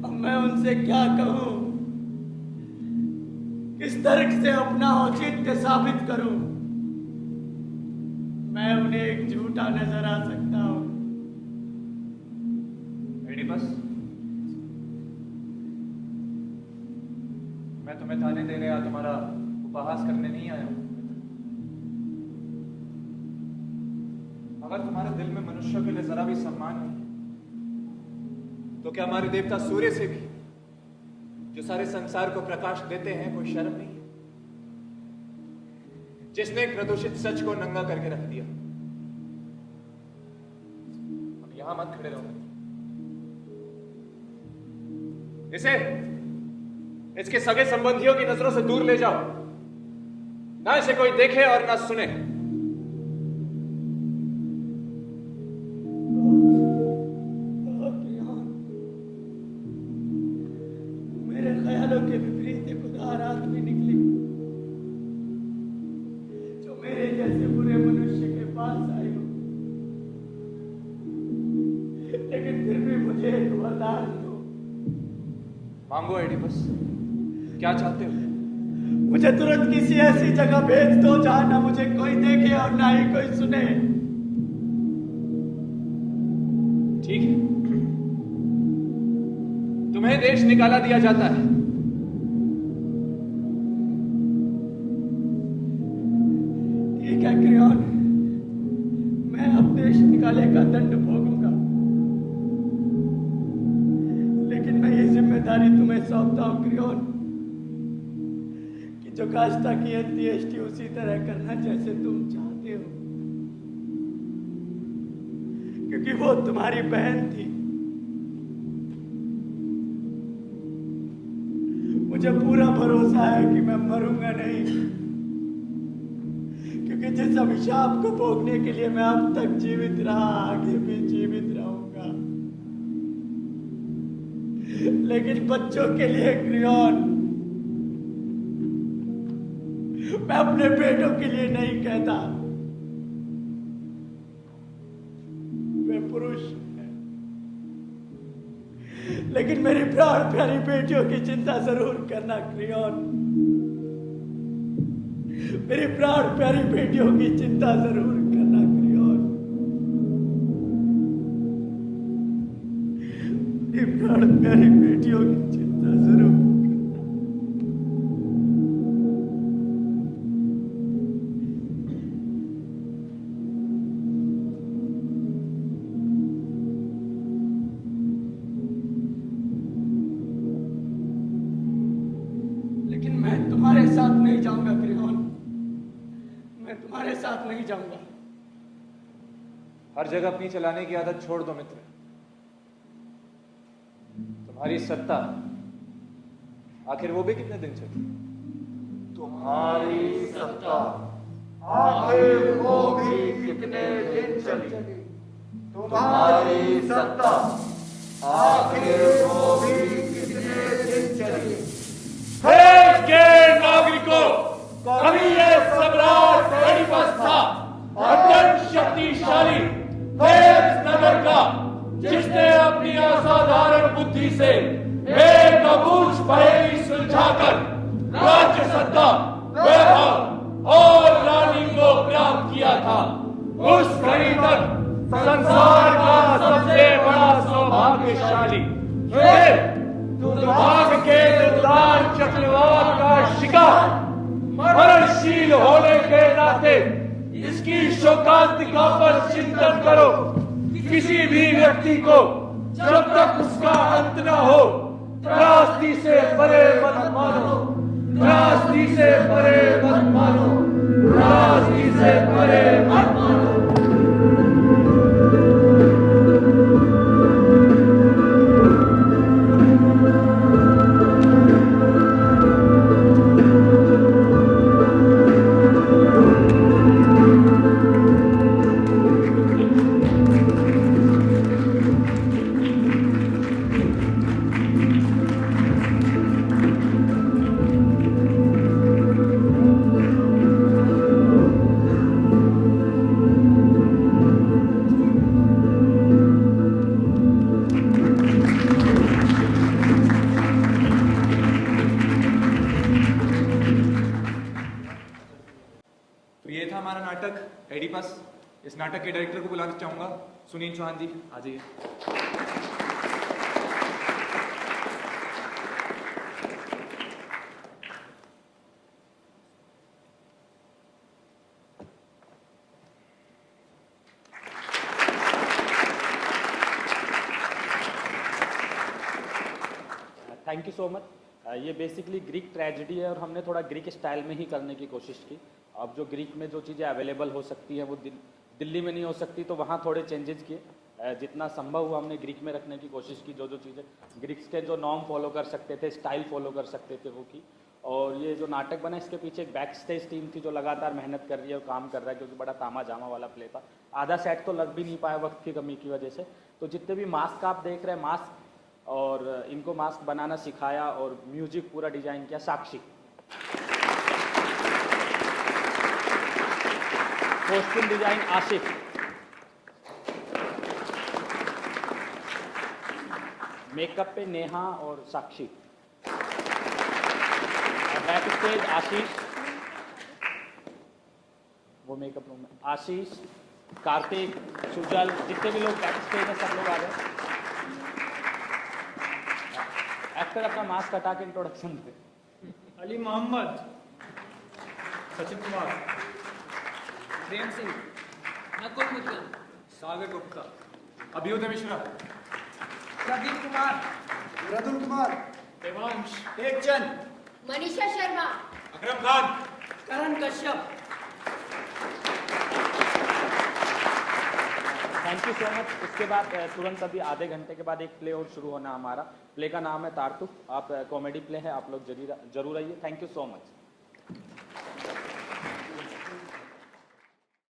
अब मैं उनसे क्या कहूं? किस तर्क से अपना औचित्य साबित करूं? मैं उन्हें एक झूठा नजर आ सकता हूं। एडिपस, मैं तुम्हें ताने देने या तुम्हारा उपहास करने नहीं आया हूं। अगर तुम्हारे दिल में मनुष्यों के लिए जरा भी सम्मान नहीं तो क्या हमारे देवता सूर्य से भी, जो सारे संसार को प्रकाश देते हैं, कोई शर्म नहीं है? जिसने एक प्रदूषित सच को नंगा करके रख दिया। अब यहां मत खड़े रहो। इसे इसके सगे संबंधियों की नजरों से दूर ले जाओ। ना इसे कोई देखे और ना सुने। मेरे ख्यालों के विपरीत एक उदार आदमी निकली, जो मेरे जैसे बुरे मनुष्य के पास आई हो। लेकिन फिर भी मुझे एक वरदान दो। मांगो एडिपस, क्या चाहते हो? मुझे तुरंत किसी ऐसी जगह भेज दो जहां ना मुझे कोई देखे और ना ही कोई सुने। ठीक है, तुम्हें देश निकाला दिया जाता है। ठीक है क्रियोन, मैं अब देश निकाले का दंड भोगूंगा। लेकिन मैं ये जिम्मेदारी तुम्हें सौंपता हूं क्रियोन, कि जो काष्ठा की अंत्येष्टि उसी तरह करना जैसे तुम चाहते हो, क्योंकि वो तुम्हारी बहन थी। मुझे पूरा भरोसा है कि मैं मरूंगा नहीं, क्योंकि जिस अभिशाप को भोगने के लिए मैं अब तक जीवित रहा, आगे भी जीवित रहूंगा। लेकिन बच्चों के लिए क्रियोन, मैं अपने बेटों के लिए नहीं कहता। वे पुरुष हैं, लेकिन मेरी प्राण प्यारी बेटियों की चिंता जरूर करना क्रियोन। मेरी प्राण प्यारी बेटियों की चिंता जरूर करना क्रियोन। मेरी प्राण प्यारी बेटियों की चिंता जरूर करना। तुम्हारे साथ नहीं जाऊंगा। हर जगह अपनी चलाने की आदत छोड़ दो मित्र। तुम्हारी सत्ता आखिर वो भी कितने दिन चली? तुम्हारी सत्ता आखिर वो भी कितने दिन चली। तुम्हारी सत्ता आखिर वो भी कितने दिन चली। देश के नागरिकों, कभी ये सम्राट एडिपस था, अत्यंत शक्तिशाली थेब्स नगर का, जिसने अपनी असाधारण बुद्धि से एक अबूझ पहेली सुलझाकर राज्य सत्ता, वैभव और रानी को प्राप्त किया था। उस घड़ी तक संसार का सबसे बड़ा सौभाग्यशाली फिर दुर्भाग्य के दुर्दार चक्रवात का शिकार, मरणशील होने के नाते इसकी शोकांतिका पर चिंतन करो। किसी भी व्यक्ति को जब तक उसका अंत न हो, त्रासदी से परे मत मानो, त्रासदी से परे मत मानो, त्रासदी से परे मत मानो। एडिपस। इस नाटक के डायरेक्टर को बुलाना चाहूंगा, सुनील चौहान जी, आ जाइए। Thank you so much. ये बेसिकली ग्रीक ट्रेजेडी है और हमने थोड़ा ग्रीक स्टाइल में ही करने की कोशिश की। अब जो ग्रीक में जो चीज़ें अवेलेबल हो सकती हैं वो दिल्ली में नहीं हो सकती, तो वहाँ थोड़े चेंजेस किए। जितना संभव हुआ हमने ग्रीक में रखने की कोशिश की। जो जो चीज़ें ग्रीक्स के जो नॉर्म फॉलो कर सकते थे, स्टाइल फॉलो कर सकते थे, वो की। और ये जो नाटक बना इसके पीछे एक बैक स्टेज टीम थी जो लगातार मेहनत कर रही है और काम कर रहा है, क्योंकि बड़ा तामा जामा वाला प्ले था। आधा सेट तो लग भी नहीं पाया वक्त की कमी की वजह से। तो जितने भी मास्क आप देख रहे हैं, मास्क और इनको मास्क बनाना सिखाया और म्यूजिक पूरा डिजाइन किया Sakshi. Costume design Asif. Makeup पे नेहा और साक्षी। बैक स्टेज आशीष, वो मेकअप रूम में आशीष, कार्तिक, सुजल, जितने भी लोग बैक स्टेज में सब लोग आ गए। एक्टर अपना मास्क हटा के इंट्रोडक्शन दे। Ali Mohammed, Sachin Kumar, Prem Singh, Nakul Mittal, Sagar Gupta, Abhyuday Mishra, Pradeep Kumar, Mridul Kumar, Devansh, Tekchand, Manisha Sharma, Akram Khan, Karan Kashyap. Thank you so much. उसके बाद तुरंत अभी आधे घंटे के बाद एक प्ले और शुरू होना हमारा। प्ले का नाम है तारतुफ। आप कॉमेडी प्ले है, आप लोग जरूर आइए। Thank you so much.